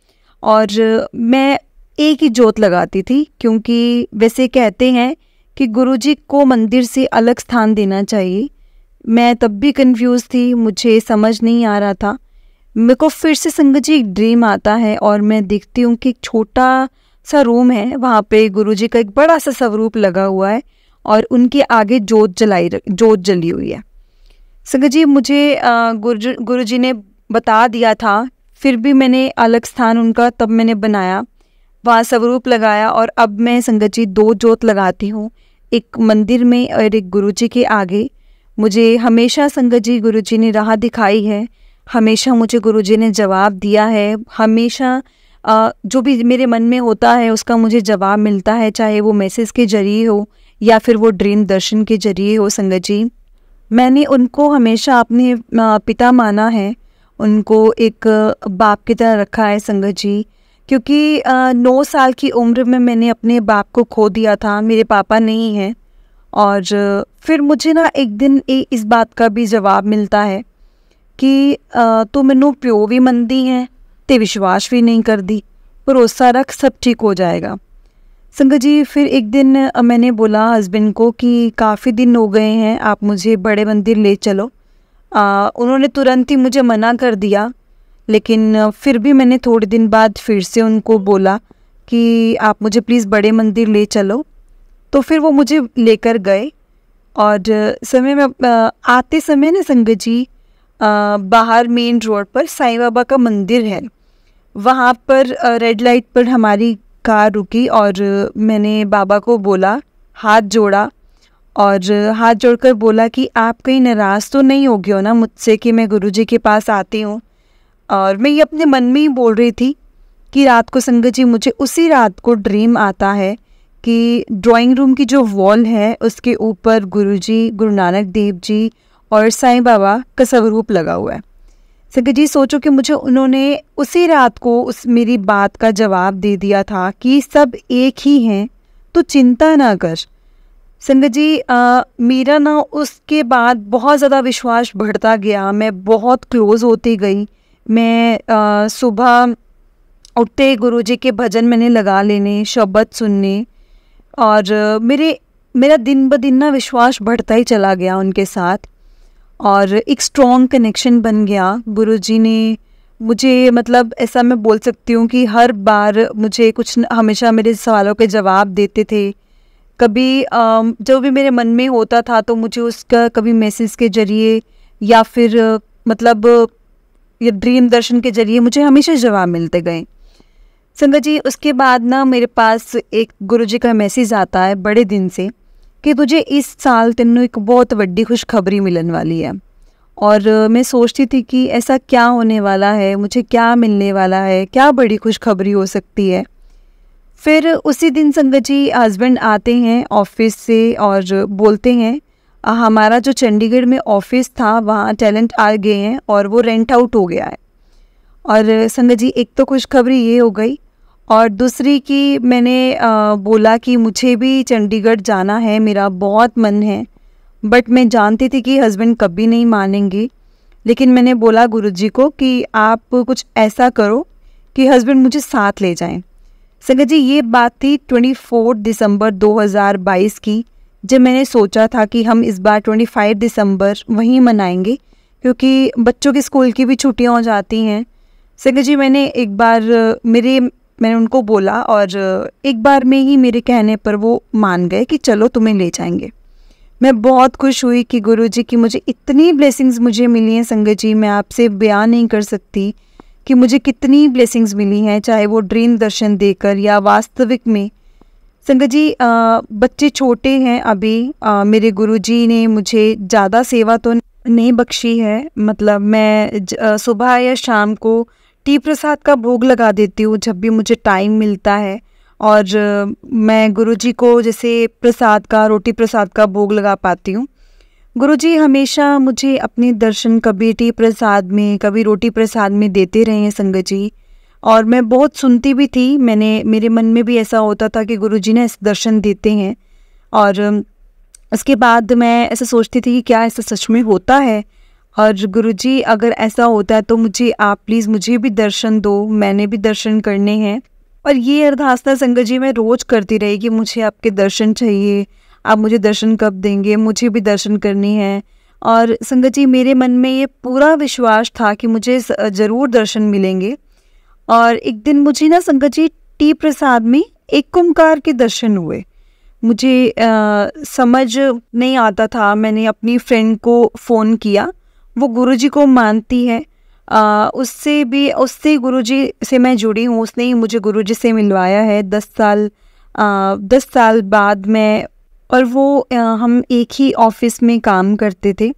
और मैं एक ही जोत लगाती थी, क्योंकि वैसे कहते हैं कि गुरुजी को मंदिर से अलग स्थान देना चाहिए। मैं तब भी कंफ्यूज थी, मुझे समझ नहीं आ रहा था। मेरे को फिर से संगत जी एक ड्रीम आता है और मैं देखती हूँ कि एक छोटा सा रूम है, वहाँ पे गुरुजी का एक बड़ा सा स्वरूप लगा हुआ है और उनके आगे जोत जली हुई है। संगत जी मुझे गुरुजी ने बता दिया था, फिर भी मैंने अलग स्थान उनका तब मैंने बनाया, वहाँ स्वरूप लगाया, और अब मैं संगत जी 2 जोत लगाती हूँ, एक मंदिर में और एक गुरुजी के आगे। मुझे हमेशा संगत जी गुरुजी ने राह दिखाई है, हमेशा मुझे गुरुजी ने जवाब दिया है, हमेशा जो भी मेरे मन में होता है उसका मुझे जवाब मिलता है, चाहे वो मैसेज के जरिए हो या फिर वो ड्रीम दर्शन के जरिए हो। संगत जी मैंने उनको हमेशा अपने पिता माना है, उनको एक बाप की तरह रखा है संगत जी, क्योंकि 9 साल की उम्र में मैंने अपने बाप को खो दिया था, मेरे पापा नहीं हैं। और फिर मुझे ना एक दिन इस बात का भी जवाब मिलता है कि तू मैनू प्यो भी मनदी है ते विश्वास भी नहीं करदी, भरोसा रख सब ठीक हो जाएगा। संगत जी फिर एक दिन मैंने बोला हस्बैंड को कि काफ़ी दिन हो गए हैं, आप मुझे बड़े मंदिर ले चलो। उन्होंने तुरंत ही मुझे मना कर दिया, लेकिन फिर भी मैंने थोड़े दिन बाद फिर से उनको बोला कि आप मुझे प्लीज़ बड़े मंदिर ले चलो। तो फिर वो मुझे लेकर गए, और समय में आते समय ना संगत जी बाहर मेन रोड पर साईं बाबा का मंदिर है, वहाँ पर रेड लाइट पर हमारी कार रुकी और मैंने बाबा को बोला, हाथ जोड़ा, और हाथ जोड़कर बोला कि आप कहीं नाराज़ तो नहीं हो गए हो ना मुझसे कि मैं गुरुजी के पास आती हूँ। और मैं ये अपने मन में ही बोल रही थी कि रात को संगत जी मुझे उसी रात को ड्रीम आता है कि ड्राइंग रूम की जो वॉल है उसके ऊपर गुरुजी, गुरु नानक देव जी और साईं बाबा का स्वरूप लगा हुआ है। संगत जी सोचो कि मुझे उन्होंने उसी रात को उस मेरी बात का जवाब दे दिया था कि सब एक ही हैं, तो चिंता ना कर। संगत जी मेरा ना उसके बाद बहुत ज़्यादा विश्वास बढ़ता गया, मैं बहुत क्लोज़ होती गई। मैं सुबह उठते गुरुजी के भजन मैंने लगा लेने, शब्द सुनने, और मेरा दिन ब दिन ना विश्वास बढ़ता ही चला गया उनके साथ, और एक स्ट्रॉन्ग कनेक्शन बन गया। गुरुजी ने मुझे मतलब ऐसा मैं बोल सकती हूँ कि हर बार मुझे कुछ हमेशा मेरे सवालों के जवाब देते थे। कभी जो भी मेरे मन में होता था तो मुझे उसका कभी मैसेज के ज़रिए या फिर मतलब ये ड्रीम दर्शन के ज़रिए मुझे हमेशा जवाब मिलते गए। संगत जी उसके बाद ना मेरे पास एक गुरुजी का मैसेज आता है बड़े दिन से कि तुझे इस साल तेनों एक बहुत बड़ी खुशखबरी मिलने वाली है। और मैं सोचती थी कि ऐसा क्या होने वाला है, मुझे क्या मिलने वाला है, क्या बड़ी खुशखबरी हो सकती है। फिर उसी दिन संगत जी हस्बैंड आते हैं ऑफिस से और बोलते हैं हमारा जो चंडीगढ़ में ऑफिस था वहाँ टैलेंट आ गए हैं और वो रेंट आउट हो गया है। और संगत जी एक तो खुशखबरी ये हो गई, और दूसरी कि मैंने बोला कि मुझे भी चंडीगढ़ जाना है, मेरा बहुत मन है, बट मैं जानती थी कि हस्बैंड कभी नहीं मानेंगे। लेकिन मैंने बोला गुरुजी को कि आप कुछ ऐसा करो कि हस्बैंड मुझे साथ ले जाएं। संगत जी ये बात थी 24 दिसंबर 2022 की, जब मैंने सोचा था कि हम इस बार 25 दिसंबर वहीं मनाएंगे क्योंकि बच्चों की स्कूल की भी छुट्टियां हो जाती हैं। संगत जी मैंने उनको बोला और एक बार में ही मेरे कहने पर वो मान गए कि चलो तुम्हें ले जाएंगे। मैं बहुत खुश हुई कि गुरुजी की मुझे इतनी ब्लेसिंग्स मुझे मिली हैं संगत जी, मैं आपसे बयान नहीं कर सकती कि मुझे कितनी ब्लेसिंग्स मिली हैं, चाहे वो ड्रीम दर्शन देकर या वास्तविक में। संगत जी बच्चे छोटे हैं अभी, मेरे गुरुजी ने मुझे ज़्यादा सेवा तो नहीं बख्शी है, मतलब मैं सुबह या शाम को टी प्रसाद का भोग लगा देती हूँ जब भी मुझे टाइम मिलता है। और मैं गुरुजी को जैसे प्रसाद का, रोटी प्रसाद का भोग लगा पाती हूँ। गुरुजी हमेशा मुझे अपने दर्शन कभी टी प्रसाद में, कभी रोटी प्रसाद में देते रहे हैं संगत जी। और मैं बहुत सुनती भी थी, मेरे मन में भी ऐसा होता था कि गुरुजी ने ऐसे दर्शन देते हैं। और उसके बाद मैं ऐसा सोचती थी कि क्या ऐसा सच में होता है, और गुरुजी अगर ऐसा होता है तो मुझे आप प्लीज़ मुझे भी दर्शन दो, मैंने भी दर्शन करने हैं। और ये अरदासना संगत जी मैं रोज़ करती रही कि मुझे आपके दर्शन चाहिए, आप मुझे दर्शन कब देंगे, मुझे भी दर्शन करनी है। और संगत जी मेरे मन में ये पूरा विश्वास था कि मुझे ज़रूर दर्शन मिलेंगे। और एक दिन मुझे ना संगत जी टी प्रसाद में एक ओंकार के दर्शन हुए। मुझे समझ नहीं आता था, मैंने अपनी फ्रेंड को फ़ोन किया, वो गुरुजी को मानती है, उससे गुरुजी से मैं जुड़ी हूँ, उसने ही मुझे गुरुजी से मिलवाया है 10 साल बाद मैं और वो हम एक ही ऑफिस में काम करते थे।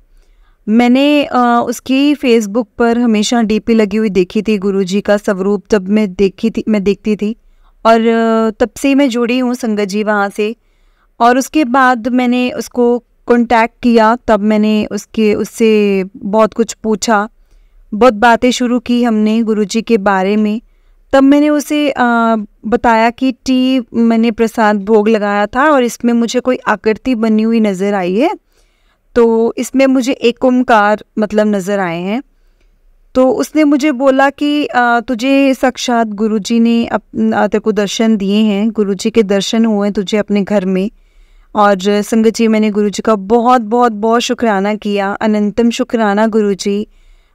मैंने उसकी फेसबुक पर हमेशा डीपी लगी हुई देखी थी, गुरुजी का स्वरूप जब मैं देखती थी और तब से मैं जुड़ी हूँ संगत जी वहाँ से। और उसके बाद मैंने उसको कांटेक्ट किया, तब मैंने उससे बहुत कुछ पूछा, बहुत बातें शुरू की हमने गुरुजी के बारे में। तब मैंने उसे बताया कि टी मैंने प्रसाद भोग लगाया था और इसमें मुझे कोई आकृति बनी हुई नज़र आई है, तो इसमें मुझे एक ओंकार मतलब नज़र आए हैं। तो उसने मुझे बोला कि तुझे साक्षात गुरुजी ने तेरे को दर्शन दिए हैं, गुरुजी के दर्शन हुए तुझे अपने घर में। और संगत जी मैंने गुरुजी का बहुत बहुत बहुत शुक्राना किया, अनंतम शुक्राना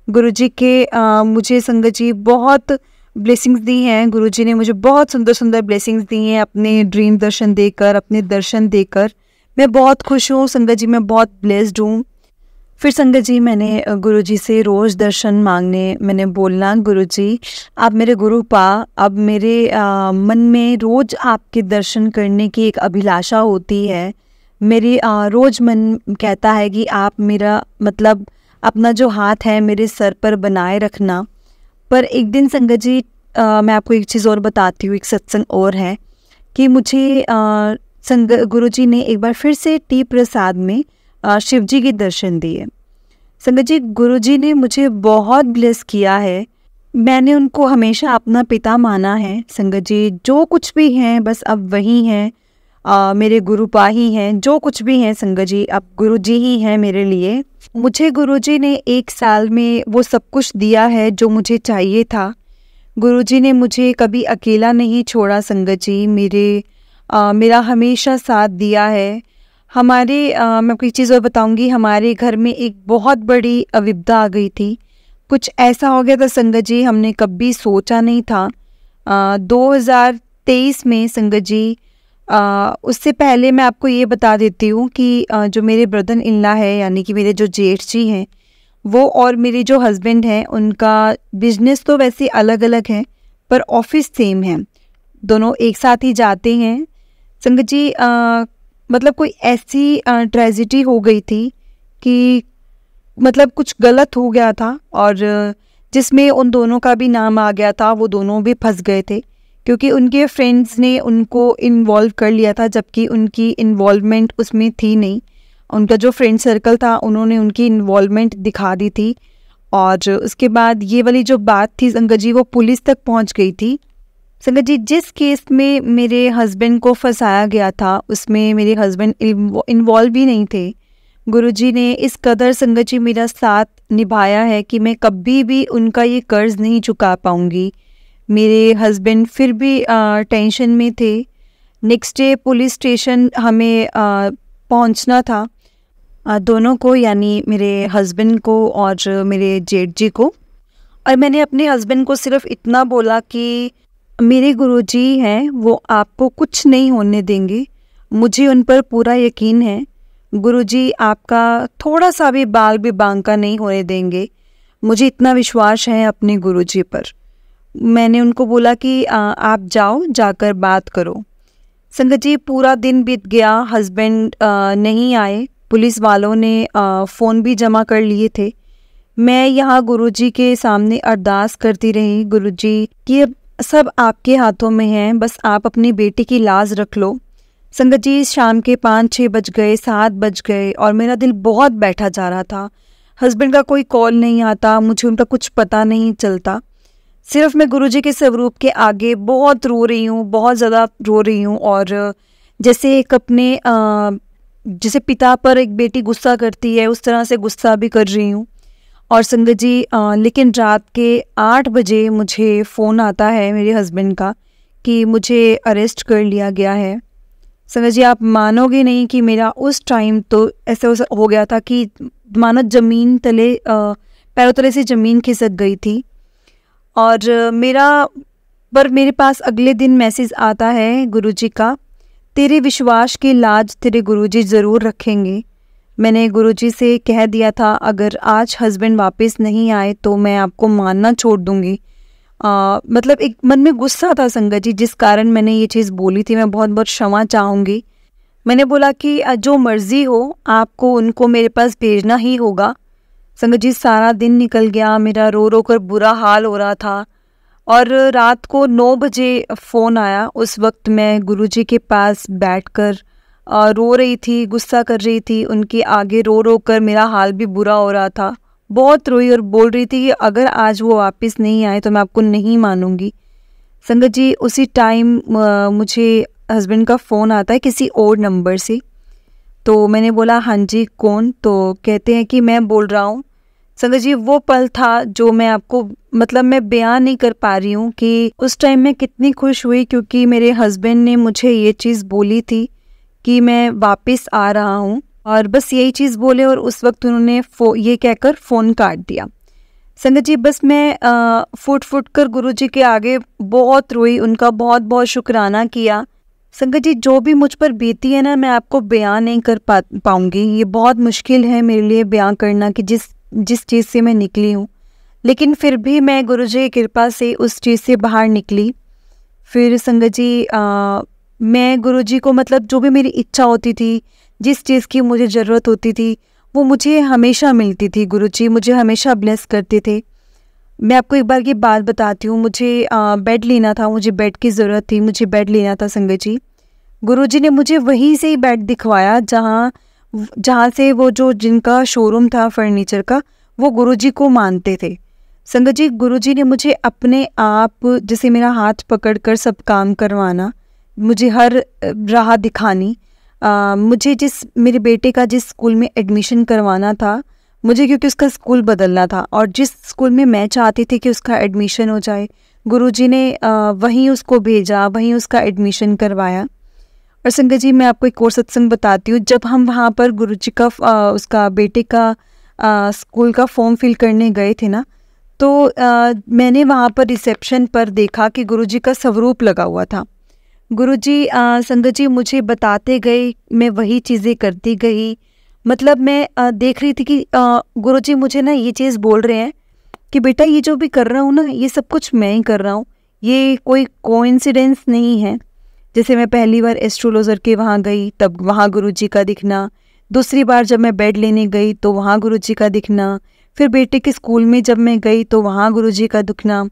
गुरुजी के मुझे संगत जी बहुत ब्लेसिंग्स दी हैं। गुरुजी ने मुझे बहुत सुंदर सुंदर ब्लेसिंग्स दी हैं अपने ड्रीम दर्शन देकर, अपने दर्शन देकर। मैं बहुत खुश हूँ संगत जी, मैं बहुत ब्लेस्ड हूँ। फिर संगत जी मैंने गुरुजी से रोज़ दर्शन मांगने, मैंने बोलना गुरुजी आप मेरे गुरु पा, अब मेरे मन में रोज़ आपके दर्शन करने की एक अभिलाषा होती है। मेरी रोज़ मन कहता है कि आप मेरा मतलब अपना जो हाथ है मेरे सर पर बनाए रखना। पर एक दिन संगत जी मैं आपको एक चीज़ और बताती हूँ, एक सत्संग और है कि मुझे गुरुजी ने एक बार फिर से टी प्रसाद में शिव जी के दर्शन दिए। संगत जी गुरुजी ने मुझे बहुत ब्लेस किया है, मैंने उनको हमेशा अपना पिता माना है। संगत जी जो कुछ भी हैं बस अब वही हैं, मेरे गुरुपा ही हैं, जो कुछ भी हैं संगत जी अब गुरुजी ही हैं मेरे लिए। मुझे गुरुजी ने 1 साल में वो सब कुछ दिया है जो मुझे चाहिए था। गुरुजी ने मुझे कभी अकेला नहीं छोड़ा संगत जी, मेरा हमेशा साथ दिया है। मैं आपको एक चीज़ और बताऊंगी, हमारे घर में एक बहुत बड़ी विपदा आ गई थी, कुछ ऐसा हो गया था संगत जी हमने कभी सोचा नहीं था। 2023 में संगत जी, उससे पहले मैं आपको ये बता देती हूँ कि जो मेरे ब्रदर इन लॉ है यानी कि मेरे जो जेठ जी हैं, वो और मेरे जो हस्बैंड हैं उनका बिजनेस तो वैसे अलग अलग है पर ऑफिस सेम है, दोनों एक साथ ही जाते हैं। संगत जी मतलब कोई ऐसी ट्रेजिडी हो गई थी कि मतलब कुछ गलत हो गया था और जिसमें उन दोनों का भी नाम आ गया था, वो दोनों भी फंस गए थे क्योंकि उनके फ्रेंड्स ने उनको इन्वॉल्व कर लिया था जबकि उनकी इन्वॉल्वमेंट उसमें थी नहीं। उनका जो फ्रेंड सर्कल था उन्होंने उनकी इन्वॉल्वमेंट दिखा दी थी और उसके बाद ये वाली जो बात थी संगत जी वो पुलिस तक पहुंच गई थी। संगत जी जिस केस में मेरे हस्बैंड को फंसाया गया था उसमें मेरे हस्बैंड इन्वॉल्व भी नहीं थे। गुरुजी ने इस कदर संगत जी मेरा साथ निभाया है कि मैं कभी भी उनका ये कर्ज नहीं चुका पाऊंगी। मेरे हस्बैंड फिर भी टेंशन में थे। नेक्स्ट डे पुलिस स्टेशन हमें पहुंचना था, दोनों को यानी मेरे हस्बैंड को और मेरे जेठ जी को। और मैंने अपने हस्बैंड को सिर्फ इतना बोला कि मेरे गुरुजी हैं, वो आपको कुछ नहीं होने देंगे, मुझे उन पर पूरा यकीन है। गुरुजी आपका थोड़ा सा भी बाल भी बांका नहीं होने देंगे, मुझे इतना विश्वास है अपने गुरुजी पर। मैंने उनको बोला कि आप जाओ, जाकर बात करो। संगत जी पूरा दिन बीत गया, हस्बैंड नहीं आए, पुलिस वालों ने फ़ोन भी जमा कर लिए थे। मैं यहाँ गुरुजी के सामने अरदास करती रही, गुरुजी कि अब सब आपके हाथों में है, बस आप अपनी बेटी की लाज रख लो। संगत जी शाम के 5-6 बज गए, 7 बज गए और मेरा दिल बहुत बैठा जा रहा था। हस्बैंड का कोई कॉल नहीं आता, मुझे उनका कुछ पता नहीं चलता। सिर्फ मैं गुरुजी के स्वरूप के आगे बहुत रो रही हूँ, बहुत ज़्यादा रो रही हूँ। और जैसे एक अपने जैसे पिता पर एक बेटी गुस्सा करती है, उस तरह से गुस्सा भी कर रही हूँ। और संगत जी लेकिन रात के 8 बजे मुझे फ़ोन आता है मेरे हस्बैंड का कि मुझे अरेस्ट कर लिया गया है। संगत जी आप मानोगे नहीं कि मेरा उस टाइम तो ऐसे हो गया था कि मानो ज़मीन तले पैरों तले से ज़मीन खिसक गई थी। और मेरे पास अगले दिन मैसेज आता है गुरुजी का, तेरे विश्वास की लाज तेरे गुरुजी ज़रूर रखेंगे। मैंने गुरुजी से कह दिया था अगर आज हस्बैंड वापस नहीं आए तो मैं आपको मानना छोड़ दूँगी। मतलब एक मन में गुस्सा था संगत जी, जिस कारण मैंने ये चीज़ बोली थी। मैं बहुत बहुत क्षमा चाहूँगी। मैंने बोला कि जो मर्ज़ी हो आपको उनको मेरे पास भेजना ही होगा। संगत जी सारा दिन निकल गया, मेरा रो रो कर बुरा हाल हो रहा था। और रात को 9 बजे फ़ोन आया। उस वक्त मैं गुरुजी के पास बैठकर रो रही थी, गुस्सा कर रही थी, उनके आगे रो रो कर मेरा हाल भी बुरा हो रहा था। बहुत रोई और बोल रही थी कि अगर आज वो वापस नहीं आए तो मैं आपको नहीं मानूंगी। संगत जी उसी टाइम मुझे हस्बैंड का फ़ोन आता है किसी और नंबर से। तो मैंने बोला हाँ जी कौन? तो कहते हैं कि मैं बोल रहा हूँ। संगत जी वो पल था जो मैं आपको मतलब मैं बयान नहीं कर पा रही हूँ कि उस टाइम मैं कितनी खुश हुई, क्योंकि मेरे हस्बैंड ने मुझे ये चीज़ बोली थी कि मैं वापस आ रहा हूँ, और बस यही चीज़ बोले और उस वक्त उन्होंने ये कहकर फ़ोन काट दिया। संगत जी बस मैं फुट फुट कर गुरुजी के आगे बहुत रोई, उनका बहुत बहुत शुक्राना किया। संगत जी जो भी मुझ पर बीती है ना, मैं आपको बयान नहीं कर पाऊँगी। ये बहुत मुश्किल है मेरे लिए बयान करना कि जिस चीज़ से मैं निकली हूँ, लेकिन फिर भी मैं गुरुजी की कृपा से उस चीज़ से बाहर निकली। फिर संगत जी मैं गुरुजी को मतलब जो भी मेरी इच्छा होती थी, जिस चीज़ की मुझे ज़रूरत होती थी, वो मुझे हमेशा मिलती थी। गुरुजी मुझे हमेशा ब्लेस करते थे। मैं आपको एक बार की बात बताती हूँ। मुझे बेड लेना था, मुझे बेड की ज़रूरत थी, मुझे बेड लेना था संगत जी। गुरुजी ने मुझे वहीं से ही बेड दिखवाया जहाँ से वो जो जिनका शोरूम था फर्नीचर का, वो गुरुजी को मानते थे। संगत जी गुरुजी ने मुझे अपने आप जैसे मेरा हाथ पकड़कर सब काम करवाना, मुझे हर राह दिखानी। मुझे मेरे बेटे का जिस स्कूल में एडमिशन करवाना था, मुझे क्योंकि उसका स्कूल बदलना था और जिस स्कूल में मैं चाहती थी कि उसका एडमिशन हो जाए, गुरुजी ने वहीं उसको भेजा, वहीं उसका एडमिशन करवाया। और संगत जी मैं आपको एक और सत्संग बताती हूँ। जब हम वहाँ पर गुरुजी का उसका बेटे का स्कूल का फॉर्म फिल करने गए थे ना, तो मैंने वहाँ पर रिसेप्शन पर देखा कि गुरुजी का स्वरूप लगा हुआ था। गुरुजी संगत जी मुझे बताते गए, मैं वही चीज़ें करती गई। मतलब मैं देख रही थी कि गुरुजी मुझे ना ये चीज़ बोल रहे हैं कि बेटा ये जो भी कर रहा हूँ ना, ये सब कुछ मैं ही कर रहा हूँ, ये कोई कोइंसिडेंस नहीं है। जैसे मैं पहली बार एस्ट्रोलॉजर के वहाँ गई तब वहाँ गुरुजी का दिखना, दूसरी बार जब मैं बेड लेने गई तो वहाँ गुरुजी का दिखना, फिर बेटे के स्कूल में जब मैं गई तो वहाँ गुरुजी का दिखना।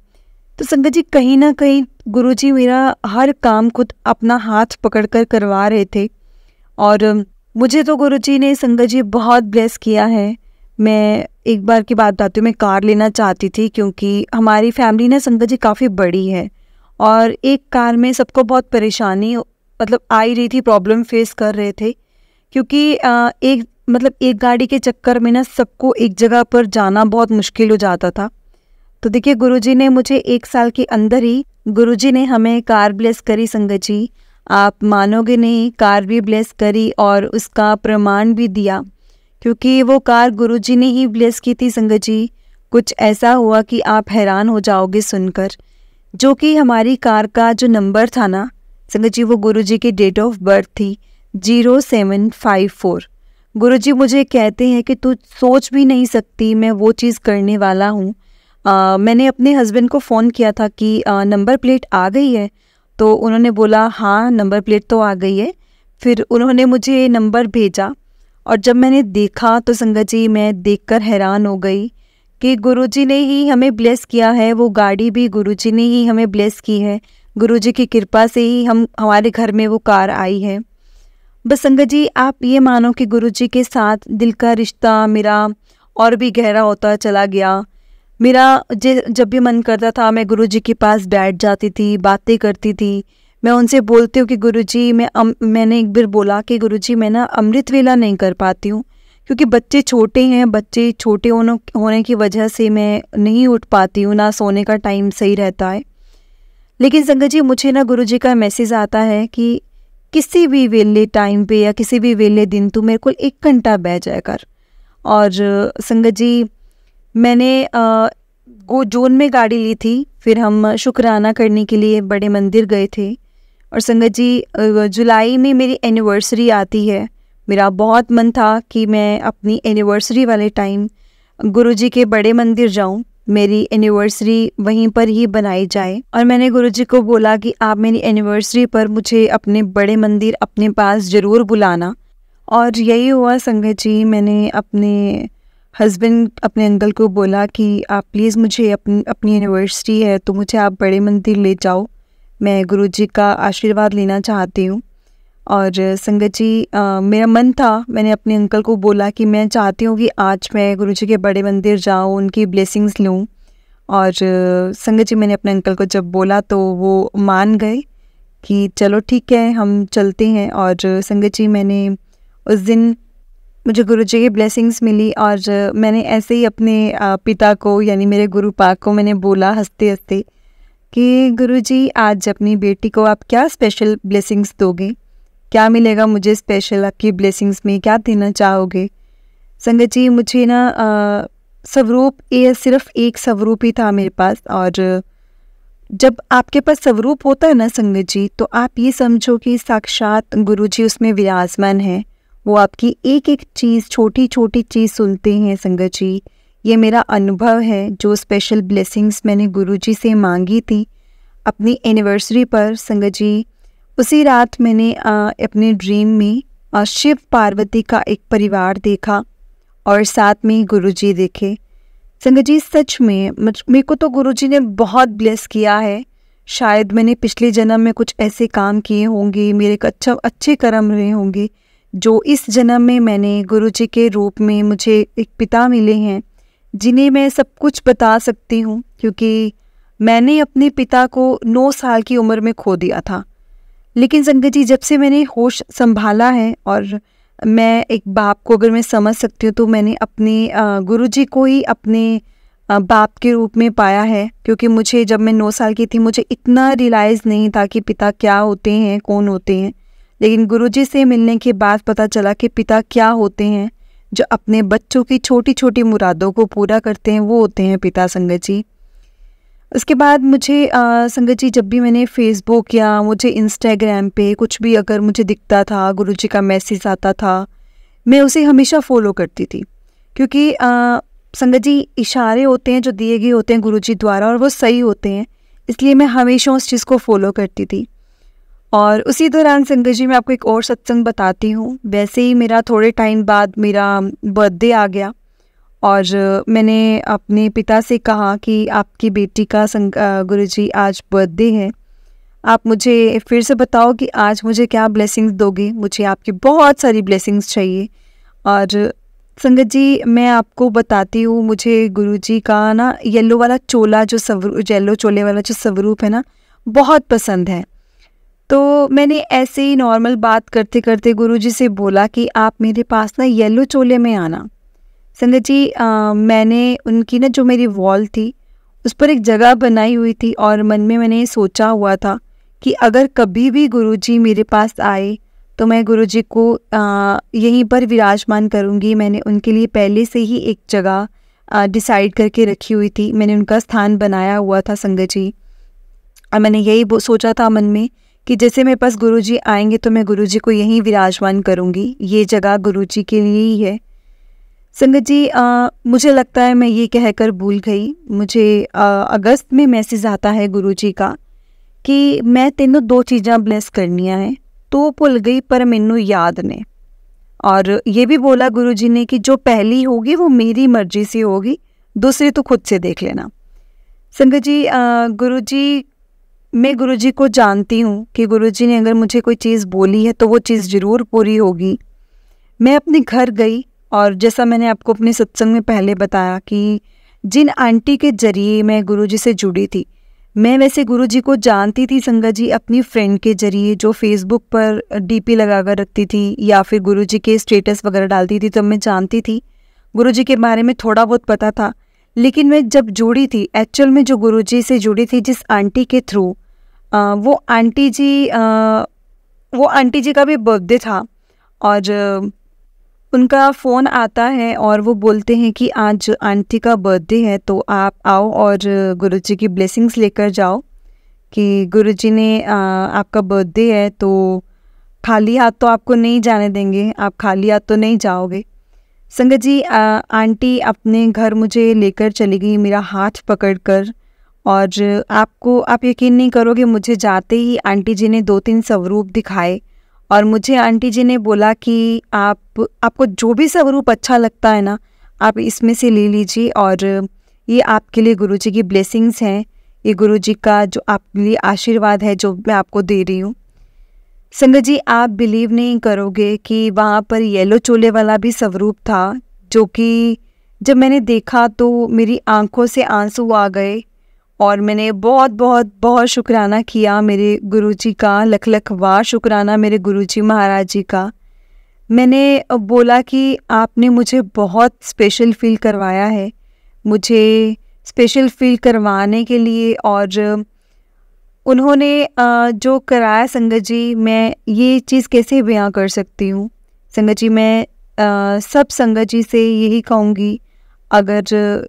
तो संगत जी कहीं ना कहीं गुरुजी मेरा हर काम खुद अपना हाथ पकड़कर करवा रहे थे। और मुझे तो गुरुजी ने संगत जी बहुत ब्लेस किया है। मैं एक बार की बात बताती हूँ, मैं कार लेना चाहती थी क्योंकि हमारी फैमिली ना संगत जी काफ़ी बड़ी है और एक कार में सबको बहुत परेशानी मतलब आ ही रही थी, प्रॉब्लम फेस कर रहे थे, क्योंकि एक गाड़ी के चक्कर में ना सबको एक जगह पर जाना बहुत मुश्किल हो जाता था। तो देखिए गुरुजी ने मुझे 1 साल के अंदर ही गुरुजी ने हमें कार ब्लेस करी। संगत जी आप मानोगे नहीं, कार भी ब्लेस करी और उसका प्रमाण भी दिया, क्योंकि वो कार गुरुजी ने ही ब्लेस की थी। संगत जी कुछ ऐसा हुआ कि आप हैरान हो जाओगे सुनकर। जो कि हमारी कार का जो नंबर था ना संगत जी, वो गुरुजी की डेट ऑफ बर्थ थी 0754। गुरुजी मुझे कहते हैं कि तू सोच भी नहीं सकती मैं वो चीज़ करने वाला हूँ। मैंने अपने हस्बैंड को फ़ोन किया था कि नंबर प्लेट आ गई है, तो उन्होंने बोला हाँ नंबर प्लेट तो आ गई है। फिर उन्होंने मुझे नंबर भेजा और जब मैंने देखा तो संगत जी मैं देखकर हैरान हो गई कि गुरुजी ने ही हमें ब्लेस किया है, वो गाड़ी भी गुरुजी ने ही हमें ब्लेस की है। गुरुजी की कृपा से ही हमारे घर में वो कार आई है। बस संगत जी आप ये मानो कि गुरुजी के साथ दिल का रिश्ता मेरा और भी गहरा होता चला गया। मेरा जब भी मन करता था मैं गुरुजी के पास बैठ जाती थी, बातें करती थी। मैं उनसे बोलती हूँ कि गुरुजी मैंने एक बार बोला कि गुरुजी मैं ना अमृत वेला नहीं कर पाती हूँ, क्योंकि बच्चे छोटे हैं, बच्चे छोटे होने की वजह से मैं नहीं उठ पाती हूँ, ना सोने का टाइम सही रहता है। लेकिन संगत जी मुझे ना गुरुजी का मैसेज आता है कि किसी भी वेले टाइम पे या किसी भी वेले दिन तू मेरे को 1 घंटा बैठ जाया कर। और संगत जी मैंने जून में गाड़ी ली थी, फिर हम शुक्राना करने के लिए बड़े मंदिर गए थे। और संगत जी जुलाई में मेरी एनिवर्सरी आती है। मेरा बहुत मन था कि मैं अपनी एनिवर्सरी वाले टाइम गुरुजी के बड़े मंदिर जाऊं, मेरी एनिवर्सरी वहीं पर ही बनाई जाए। और मैंने गुरुजी को बोला कि आप मेरी एनिवर्सरी पर मुझे अपने बड़े मंदिर अपने पास ज़रूर बुलाना। और यही हुआ संगत जी, मैंने अपने हस्बैंड अपने अंकल को बोला कि आप प्लीज़ मुझे अपनी एनिवर्सरी है तो मुझे आप बड़े मंदिर ले जाओ, मैं गुरुजी का आशीर्वाद लेना चाहती हूँ। और संगत जी मेरा मन था, मैंने अपने अंकल को बोला कि मैं चाहती हूँ कि आज मैं गुरुजी के बड़े मंदिर जाऊँ, उनकी ब्लेसिंग्स लूँ। और संगत जी मैंने अपने अंकल को जब बोला तो वो मान गए कि चलो ठीक है हम चलते हैं। और संगत जी मैंने उस दिन मुझे गुरुजी की ब्लेसिंग्स मिली और मैंने ऐसे ही अपने पिता को यानी मेरे गुरु पाक को मैंने बोला हंसते हंसते कि गुरुजी आज अपनी बेटी को आप क्या स्पेशल ब्लेसिंग्स दोगे, क्या मिलेगा मुझे स्पेशल आपकी ब्लेसिंग्स में, क्या देना चाहोगे। संगत जी मुझे ना स्वरूप ये सिर्फ एक स्वरूप ही था मेरे पास। और जब आपके पास स्वरूप होता है ना संगत जी, तो आप ये समझो कि साक्षात गुरुजी उसमें विराजमान है। वो आपकी एक एक चीज़, छोटी छोटी चीज़ सुनते हैं संगत जी। ये मेरा अनुभव है, जो स्पेशल ब्लेसिंग्स मैंने गुरुजी से मांगी थी अपनी एनिवर्सरी पर संगत जी, उसी रात मैंने अपने ड्रीम में शिव पार्वती का एक परिवार देखा और साथ में गुरुजी देखे। संगत जी सच में मेरे को तो गुरुजी ने बहुत ब्लेस किया है। शायद मैंने पिछले जन्म में कुछ ऐसे काम किए होंगे, मेरे अच्छे कर्म रहे होंगे, जो इस जन्म में मैंने गुरुजी के रूप में मुझे एक पिता मिले हैं जिन्हें मैं सब कुछ बता सकती हूँ। क्योंकि मैंने अपने पिता को 9 साल की उम्र में खो दिया था। लेकिन संगत जी जब से मैंने होश संभाला है और मैं एक बाप को अगर मैं समझ सकती हूँ तो मैंने अपने गुरुजी को ही अपने बाप के रूप में पाया है। क्योंकि मुझे जब मैं 9 साल की थी मुझे इतना रियलाइज़ नहीं था कि पिता क्या होते हैं, कौन होते हैं। लेकिन गुरुजी से मिलने के बाद पता चला कि पिता क्या होते हैं, जो अपने बच्चों की छोटी छोटी मुरादों को पूरा करते हैं, वो होते हैं पिता संगत जी। उसके बाद मुझे संगत जी जब भी मैंने फेसबुक या मुझे इंस्टाग्राम पे कुछ भी अगर मुझे दिखता था, गुरुजी का मैसेज आता था, मैं उसे हमेशा फॉलो करती थी। क्योंकि संगत जी इशारे होते हैं जो दिए गए होते हैं गुरुजी द्वारा और वो सही होते हैं, इसलिए मैं हमेशा उस चीज़ को फॉलो करती थी। और उसी दौरान संगत जी मैं आपको एक और सत्संग बताती हूँ। वैसे ही मेरा थोड़े टाइम बाद मेरा बर्थडे आ गया और मैंने अपने पिता से कहा कि आपकी बेटी का गुरुजी आज बर्थडे है, आप मुझे फिर से बताओ कि आज मुझे क्या ब्लेसिंग्स दोगे, मुझे आपकी बहुत सारी ब्लेसिंग्स चाहिए। और संगत जी मैं आपको बताती हूँ, मुझे गुरुजी का ना येलो वाला चोला येलो चोले वाला जो स्वरूप है ना, बहुत पसंद है। तो मैंने ऐसे ही नॉर्मल बात करते करते गुरुजी से बोला कि आप मेरे पास ना येलो चोले में आना। संगत जी मैंने उनकी ना जो मेरी वॉल थी उस पर एक जगह बनाई हुई थी और मन में मैंने सोचा हुआ था कि अगर कभी भी गुरुजी मेरे पास आए तो मैं गुरुजी को यहीं पर विराजमान करूंगी। मैंने उनके लिए पहले से ही एक जगह डिसाइड करके रखी हुई थी, मैंने उनका स्थान बनाया हुआ था संगत जी। और मैंने यही सोचा था मन में कि जैसे मेरे पास गुरुजी आएंगे तो मैं गुरुजी को यहीं विराजमान करूँगी, ये जगह गुरुजी के लिए ही है। संगत जी, मुझे लगता है मैं ये कहकर भूल गई। मुझे अगस्त में मैसेज आता है गुरुजी का कि मैं तेनों 2 चीज़ां ब्लेस करनियां है, तो भुल गई पर मैनू याद ने। और ये भी बोला गुरुजी ने कि जो पहली होगी वो मेरी मर्जी से होगी, दूसरी तो खुद से देख लेना। संगत जी, गुरुजी, मैं गुरुजी को जानती हूँ कि गुरुजी ने अगर मुझे कोई चीज़ बोली है तो वो चीज़ ज़रूर पूरी होगी। मैं अपने घर गई और जैसा मैंने आपको अपने सत्संग में पहले बताया कि जिन आंटी के जरिए मैं गुरुजी से जुड़ी थी, मैं वैसे गुरुजी को जानती थी संगत जी अपनी फ्रेंड के जरिए, जो फेसबुक पर डीपी लगा कर रखती थी या फिर गुरुजी के स्टेटस वगैरह डालती थी, तब मैं जानती थी। गुरुजी के बारे में थोड़ा बहुत पता था। लेकिन मैं जब जुड़ी थी, एक्चुअल में जो गुरुजी से जुड़ी थी जिस आंटी के थ्रू, वो आंटी जी का भी बर्थडे था और उनका फ़ोन आता है और वो बोलते हैं कि आज आंटी का बर्थडे है तो आप आओ और गुरुजी की ब्लेसिंग्स लेकर जाओ, कि गुरुजी ने आपका बर्थडे है तो खाली हाथ तो आपको नहीं जाने देंगे, आप खाली हाथ तो नहीं जाओगे। संगत जी, आंटी अपने घर मुझे लेकर चली गई मेरा हाथ पकड़कर, और आप यकीन नहीं करोगे, मुझे जाते ही आंटी जी ने 2-3 स्वरूप दिखाए और मुझे आंटी जी ने बोला कि आपको जो भी स्वरूप अच्छा लगता है ना, आप इसमें से ले लीजिए और ये आपके लिए गुरुजी की ब्लेसिंग्स हैं, ये गुरुजी का जो आपके लिए आशीर्वाद है जो मैं आपको दे रही हूँ। संगत जी, आप बिलीव नहीं करोगे कि वहाँ पर येलो चोले वाला भी स्वरूप था, जो कि जब मैंने देखा तो मेरी आंखों से आंसू आ गए और मैंने बहुत बहुत बहुत शुक्राना किया मेरे गुरुजी का, लख लख वार शुक्राना मेरे गुरुजी महाराज जी का। मैंने बोला कि आपने मुझे बहुत स्पेशल फील करवाया है, मुझे स्पेशल फील करवाने के लिए और उन्होंने जो कराया संगत जी, मैं ये चीज़ कैसे बयां कर सकती हूँ। संगत जी, मैं सब संगत जी से यही कहूँगी, अगर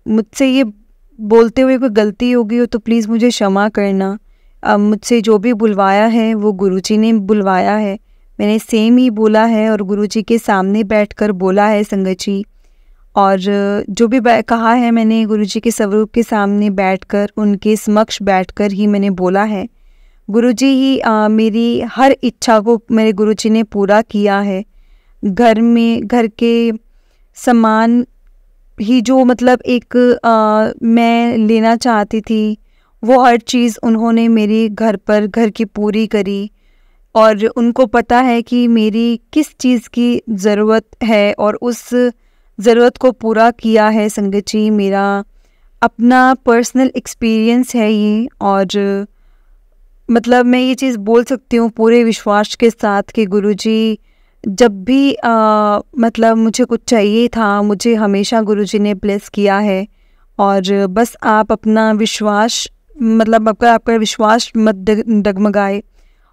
मुझसे ये बोलते हुए कोई गलती होगी हो तो प्लीज़ मुझे क्षमा करना। मुझसे जो भी बुलवाया है वो गुरुजी ने बुलवाया है, मैंने सेम ही बोला है और गुरुजी के सामने बैठकर बोला है संगत जी, और जो भी कहा है मैंने गुरुजी के स्वरूप के सामने बैठकर, उनके समक्ष बैठकर ही मैंने बोला है। गुरुजी ही मेरी हर इच्छा को मेरे गुरुजी ने पूरा किया है। घर के सामान ही जो मतलब एक मैं लेना चाहती थी, वो हर चीज़ उन्होंने मेरे घर की पूरी करी और उनको पता है कि मेरी किस चीज़ की ज़रूरत है और उस ज़रूरत को पूरा किया है संगत जी। मेरा अपना पर्सनल एक्सपीरियंस है ये, और मतलब मैं ये चीज़ बोल सकती हूँ पूरे विश्वास के साथ कि गुरुजी जब भी मतलब मुझे कुछ चाहिए था, मुझे हमेशा गुरुजी ने ब्लेस किया है। और बस आप अपना विश्वास, मतलब आपका विश्वास मत डगमगाए,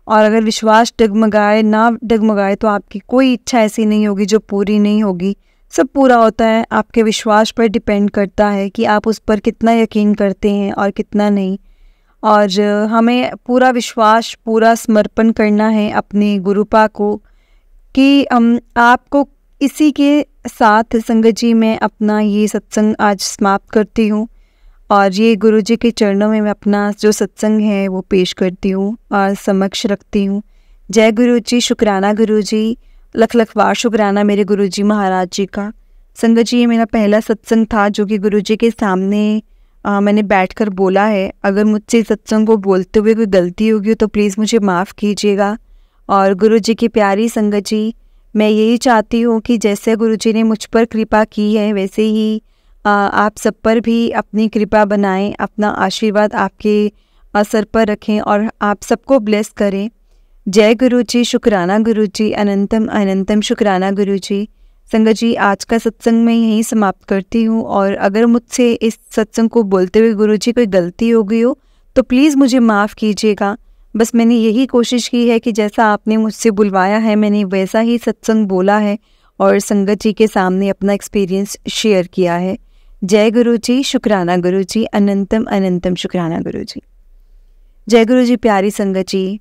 और अगर विश्वास डगमगाए तो आपकी कोई इच्छा ऐसी नहीं होगी जो पूरी नहीं होगी। सब पूरा होता है, आपके विश्वास पर डिपेंड करता है कि आप उस पर कितना यकीन करते हैं और कितना नहीं। और हमें पूरा विश्वास, पूरा समर्पण करना है अपने गुरुपा को, कि आपको इसी के साथ संगत जी मैं अपना ये सत्संग आज समाप्त करती हूँ और ये गुरुजी के चरणों में मैं अपना जो सत्संग है वो पेश करती हूँ और समक्ष रखती हूँ। जय गुरुजी, शुक्राना गुरुजी, लख लख बार शुक्राना मेरे गुरुजी महाराज जी का। संगत जी, ये मेरा पहला सत्संग था जो कि गुरुजी के सामने मैंने बैठकर बोला है। अगर मुझसे सत्संग को बोलते हुए कोई गलती होगी तो प्लीज़ मुझे माफ़ कीजिएगा। और गुरुजी की प्यारी संगत जी, मैं यही चाहती हूँ कि जैसे गुरुजी ने मुझ पर कृपा की है वैसे ही आप सब पर भी अपनी कृपा बनाएं, अपना आशीर्वाद आपके सर पर रखें और आप सबको ब्लेस करें। जय गुरुजी, शुक्राना गुरुजी, अनंतम अनंतम शुक्राना गुरुजी। संगत जी, आज का सत्संग मैं यहीं समाप्त करती हूँ, और अगर मुझसे इस सत्संग को बोलते हुए गुरुजी कोई गलती हो गई हो तो प्लीज़ मुझे माफ़ कीजिएगा। बस मैंने यही कोशिश की है कि जैसा आपने मुझसे बुलवाया है मैंने वैसा ही सत्संग बोला है और संगत जी के सामने अपना एक्सपीरियंस शेयर किया है। जय गुरुजी, शुक्राना गुरुजी, अनंतम अनंतम शुक्राना गुरुजी। जय गुरुजी। प्यारी संगत जी,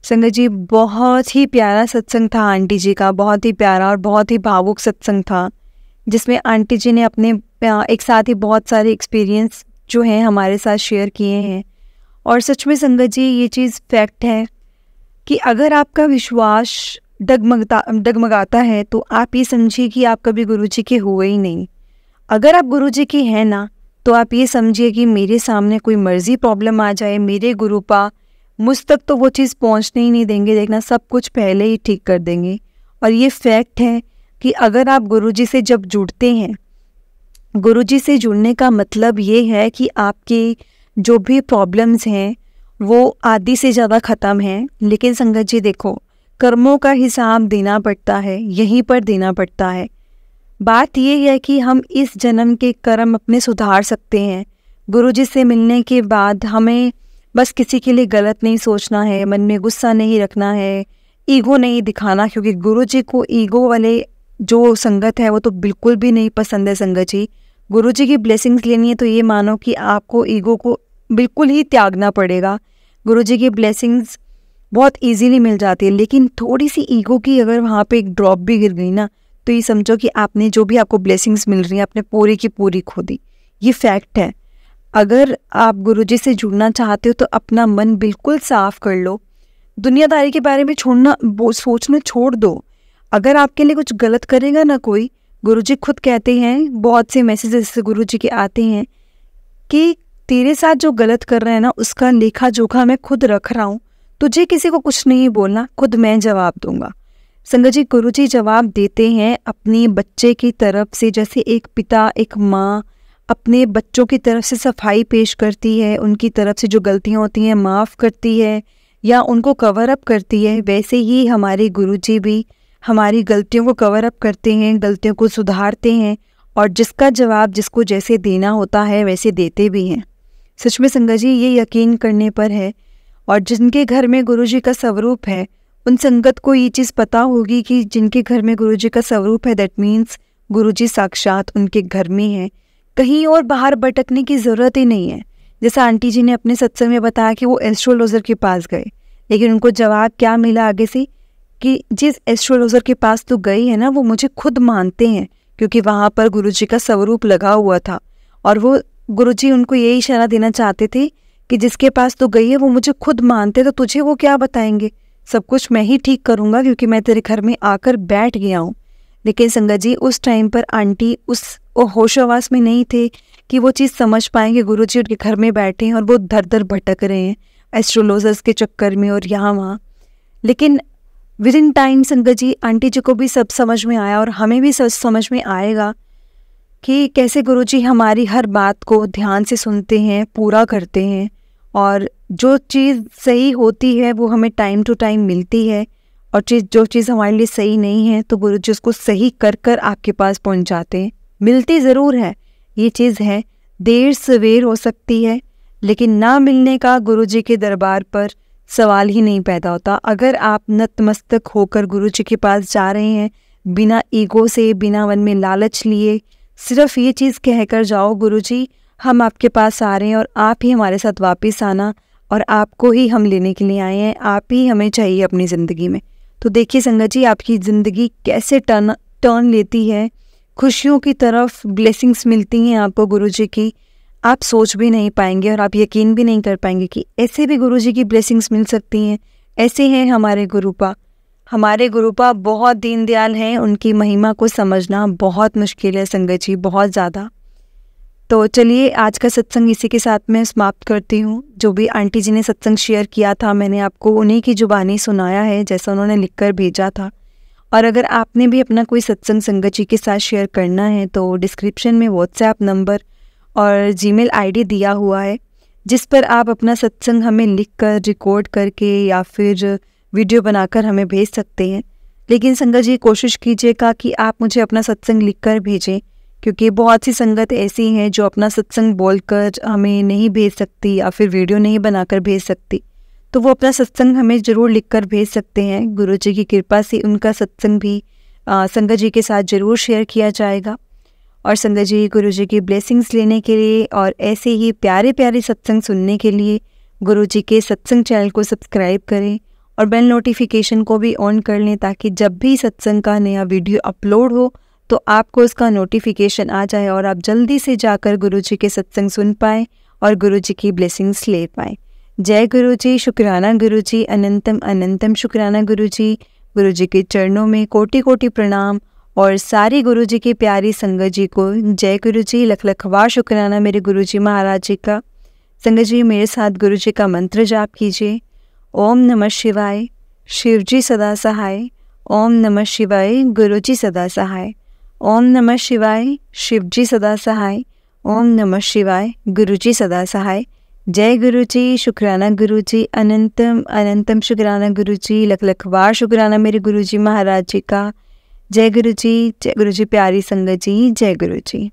संगत जी, बहुत ही प्यारा सत्संग था आंटी जी का, बहुत ही प्यारा और बहुत ही भावुक सत्संग था, जिसमें आंटी जी ने अपने एक साथ ही बहुत सारे एक्सपीरियंस जो हैं हमारे साथ शेयर किए हैं। और सच में संगत जी, ये चीज़ फैक्ट है कि अगर आपका विश्वास डगमगाता है तो आप ये समझिए कि आप कभी गुरु जी के हुए ही नहीं। अगर आप गुरु जी के हैं ना, तो आप ये समझिए कि मेरे सामने कोई मर्जी प्रॉब्लम आ जाए, मेरे गुरुपा मुझ तक तो वो चीज़ पहुंचने ही नहीं देंगे। देखना, सब कुछ पहले ही ठीक कर देंगे। और ये फैक्ट है कि अगर आप गुरुजी से जब जुड़ते हैं, गुरुजी से जुड़ने का मतलब ये है कि आपकी जो भी प्रॉब्लम्स हैं वो आधी से ज़्यादा ख़त्म हैं। लेकिन संगत जी देखो, कर्मों का हिसाब देना पड़ता है, यहीं पर देना पड़ता है। बात ये है कि हम इस जन्म के कर्म अपने सुधार सकते हैं। गुरुजी से मिलने के बाद हमें बस किसी के लिए गलत नहीं सोचना है, मन में गुस्सा नहीं रखना है, ईगो नहीं दिखाना, क्योंकि गुरुजी को ईगो वाले जो संगत है वो तो बिल्कुल भी नहीं पसंद है। संगत जी, गुरुजी की ब्लेसिंग्स लेनी है तो ये मानो कि आपको ईगो को बिल्कुल ही त्यागना पड़ेगा। गुरुजी की ब्लेसिंग्स बहुत इजीली मिल जाती है, लेकिन थोड़ी सी ईगो की अगर वहाँ पे एक ड्रॉप भी गिर गई ना, तो ये समझो कि आपने जो भी आपको ब्लेसिंग्स मिल रही है आपने पूरी की पूरी खो दी। ये फैक्ट है। अगर आप गुरुजी से जुड़ना चाहते हो तो अपना मन बिल्कुल साफ कर लो, दुनियादारी के बारे में सोचना छोड़ दो। अगर आपके लिए कुछ गलत करेगा ना कोई, गुरुजी खुद कहते हैं, बहुत से मैसेजेस गुरुजी के आते हैं कि तेरे साथ जो गलत कर रहे हैं ना, उसका लेखा जोखा मैं खुद रख रहा हूँ, तुझे किसी को कुछ नहीं बोलना, खुद मैं जवाब दूंगा। संगत जी, गुरुजी जवाब देते हैं अपने बच्चे की तरफ से, जैसे एक पिता एक माँ अपने बच्चों की तरफ से सफाई पेश करती है, उनकी तरफ से जो गलतियाँ होती हैं माफ़ करती है या उनको कवर अप करती है, वैसे ही हमारे गुरुजी भी हमारी गलतियों को कवर अप करते हैं, गलतियों को सुधारते हैं और जिसका जवाब जिसको जैसे देना होता है वैसे देते भी हैं। सच में संगत जी, ये यकीन करने पर है। और जिनके घर में गुरुजी का स्वरूप है, उन संगत को ये चीज़ पता होगी कि जिनके घर में गुरुजी का स्वरूप है, दैट मीन्स गुरुजी साक्षात उनके घर में है। कहीं और बाहर भटकने की ज़रूरत ही नहीं है। जैसा आंटी जी ने अपने सत्संग में बताया कि वो एस्ट्रोलॉजर के पास गए, लेकिन उनको जवाब क्या मिला आगे से कि जिस एस्ट्रोलॉजर के पास तो गई है ना, वो मुझे खुद मानते हैं, क्योंकि वहाँ पर गुरुजी का स्वरूप लगा हुआ था। और वो गुरुजी उनको यही इशारा देना चाहते थे कि जिसके पास तो गई है वो मुझे खुद मानते, तो तुझे वो क्या बताएंगे, सब कुछ मैं ही ठीक करूँगा क्योंकि मैं तेरे घर में आकर बैठ गया हूँ। लेकिन संगत जी, उस टाइम पर आंटी उस होशोवास में नहीं थे कि वो चीज़ समझ पाएंगे गुरुजी उनके घर में बैठे हैं और वो दर दर भटक रहे हैं एस्ट्रोलॉजर्स के चक्कर में और यहाँ वहाँ। लेकिन विद इन टाइम संगत जी, आंटी जी को भी सब समझ में आया और हमें भी सब समझ में आएगा कि कैसे गुरुजी हमारी हर बात को ध्यान से सुनते हैं, पूरा करते हैं और जो चीज़ सही होती है वो हमें टाइम टू टाइम मिलती है और जो चीज़ हमारे लिए सही नहीं है तो गुरुजी उसको सही कर कर आपके पास पहुंच जाते हैं। मिलती ज़रूर है, ये चीज़ है, देर सवेर हो सकती है, लेकिन ना मिलने का गुरुजी के दरबार पर सवाल ही नहीं पैदा होता। अगर आप नतमस्तक होकर गुरुजी के पास जा रहे हैं, बिना ईगो से, बिना मन में लालच लिए, सिर्फ ये चीज़ कहकर जाओ, गुरुजी हम आपके पास आ रहे हैं और आप ही हमारे साथ वापस आना और आपको ही हम लेने के लिए आए हैं, आप ही हमें चाहिए अपनी ज़िंदगी में। तो देखिए संगत जी, आपकी ज़िंदगी कैसे टर्न लेती है, खुशियों की तरफ ब्लेसिंग्स मिलती हैं आपको गुरुजी की, आप सोच भी नहीं पाएंगे और आप यकीन भी नहीं कर पाएंगे कि ऐसे भी गुरुजी की ब्लेसिंग्स मिल सकती हैं। ऐसे हैं हमारे गुरुपा। हमारे गुरुपा बहुत दीनदयाल हैं, उनकी महिमा को समझना बहुत मुश्किल है संगत जी, बहुत ज़्यादा। तो चलिए, आज का सत्संग इसी के साथ मैं समाप्त करती हूँ। जो भी आंटी जी ने सत्संग शेयर किया था, मैंने आपको उन्हीं की जुबानी सुनाया है जैसा उन्होंने लिखकर भेजा था। और अगर आपने भी अपना कोई सत्संग संगत जी के साथ शेयर करना है तो डिस्क्रिप्शन में व्हाट्सएप नंबर और जीमेल आईडी दिया हुआ है, जिस पर आप अपना सत्संग हमें लिखकर, रिकॉर्ड करके या फिर वीडियो बनाकर हमें भेज सकते हैं। लेकिन संगत जी, कोशिश कीजिएगा कि आप मुझे अपना सत्संग लिखकर भेजें, क्योंकि बहुत सी संगत ऐसी हैं जो अपना सत्संग बोलकर हमें नहीं भेज सकती या फिर वीडियो नहीं बनाकर भेज सकती। तो वो अपना सत्संग हमें ज़रूर लिखकर भेज सकते हैं। गुरुजी की कृपा से उनका सत्संग भी संगत जी के साथ ज़रूर शेयर किया जाएगा। और संगत जी, गुरुजी की ब्लेसिंग्स लेने के लिए और ऐसे ही प्यारे प्यारे सत्संग सुनने के लिए गुरुजी के सत्संग चैनल को सब्सक्राइब करें और बेल नोटिफिकेशन को भी ऑन कर लें ताकि जब भी सत्संग का नया वीडियो अपलोड हो तो आपको उसका नोटिफिकेशन आ जाए और आप जल्दी से जाकर गुरु जी के सत्संग सुन पाएँ और गुरु जी की ब्लेसिंग्स ले पाएँ। जय गुरु जी, शुक्राना गुरु जी, अनंतम अनंतम शुक्राना गुरु जी के चरणों में कोटि कोटि प्रणाम और सारी गुरु जी की प्यारी संगत जी को जय गुरु जी, लख लख वार शुक्राना मेरे गुरु जी महाराज जी का। संगत जी मेरे साथ गुरु जी का मंत्र जाप कीजिए। ओम नमः शिवाय, शिव जी सदा सहाय। ओम नमः शिवाय, गुरु जी सदा सहाय। ओम नमः शिवाय, शिव जी सदा सहाय। ओम नमः शिवाय, गुरु जी सदा सहाय। जय गुरु जी, शुक्राना गुरु जी, अनंतम अनंतम शुक्राना गुरु जी, लख लख वार शुक्राना मेरे गुरु जी महाराज जी का। जय गुरु जी प्यारी संगत जी, जय गुरु जी।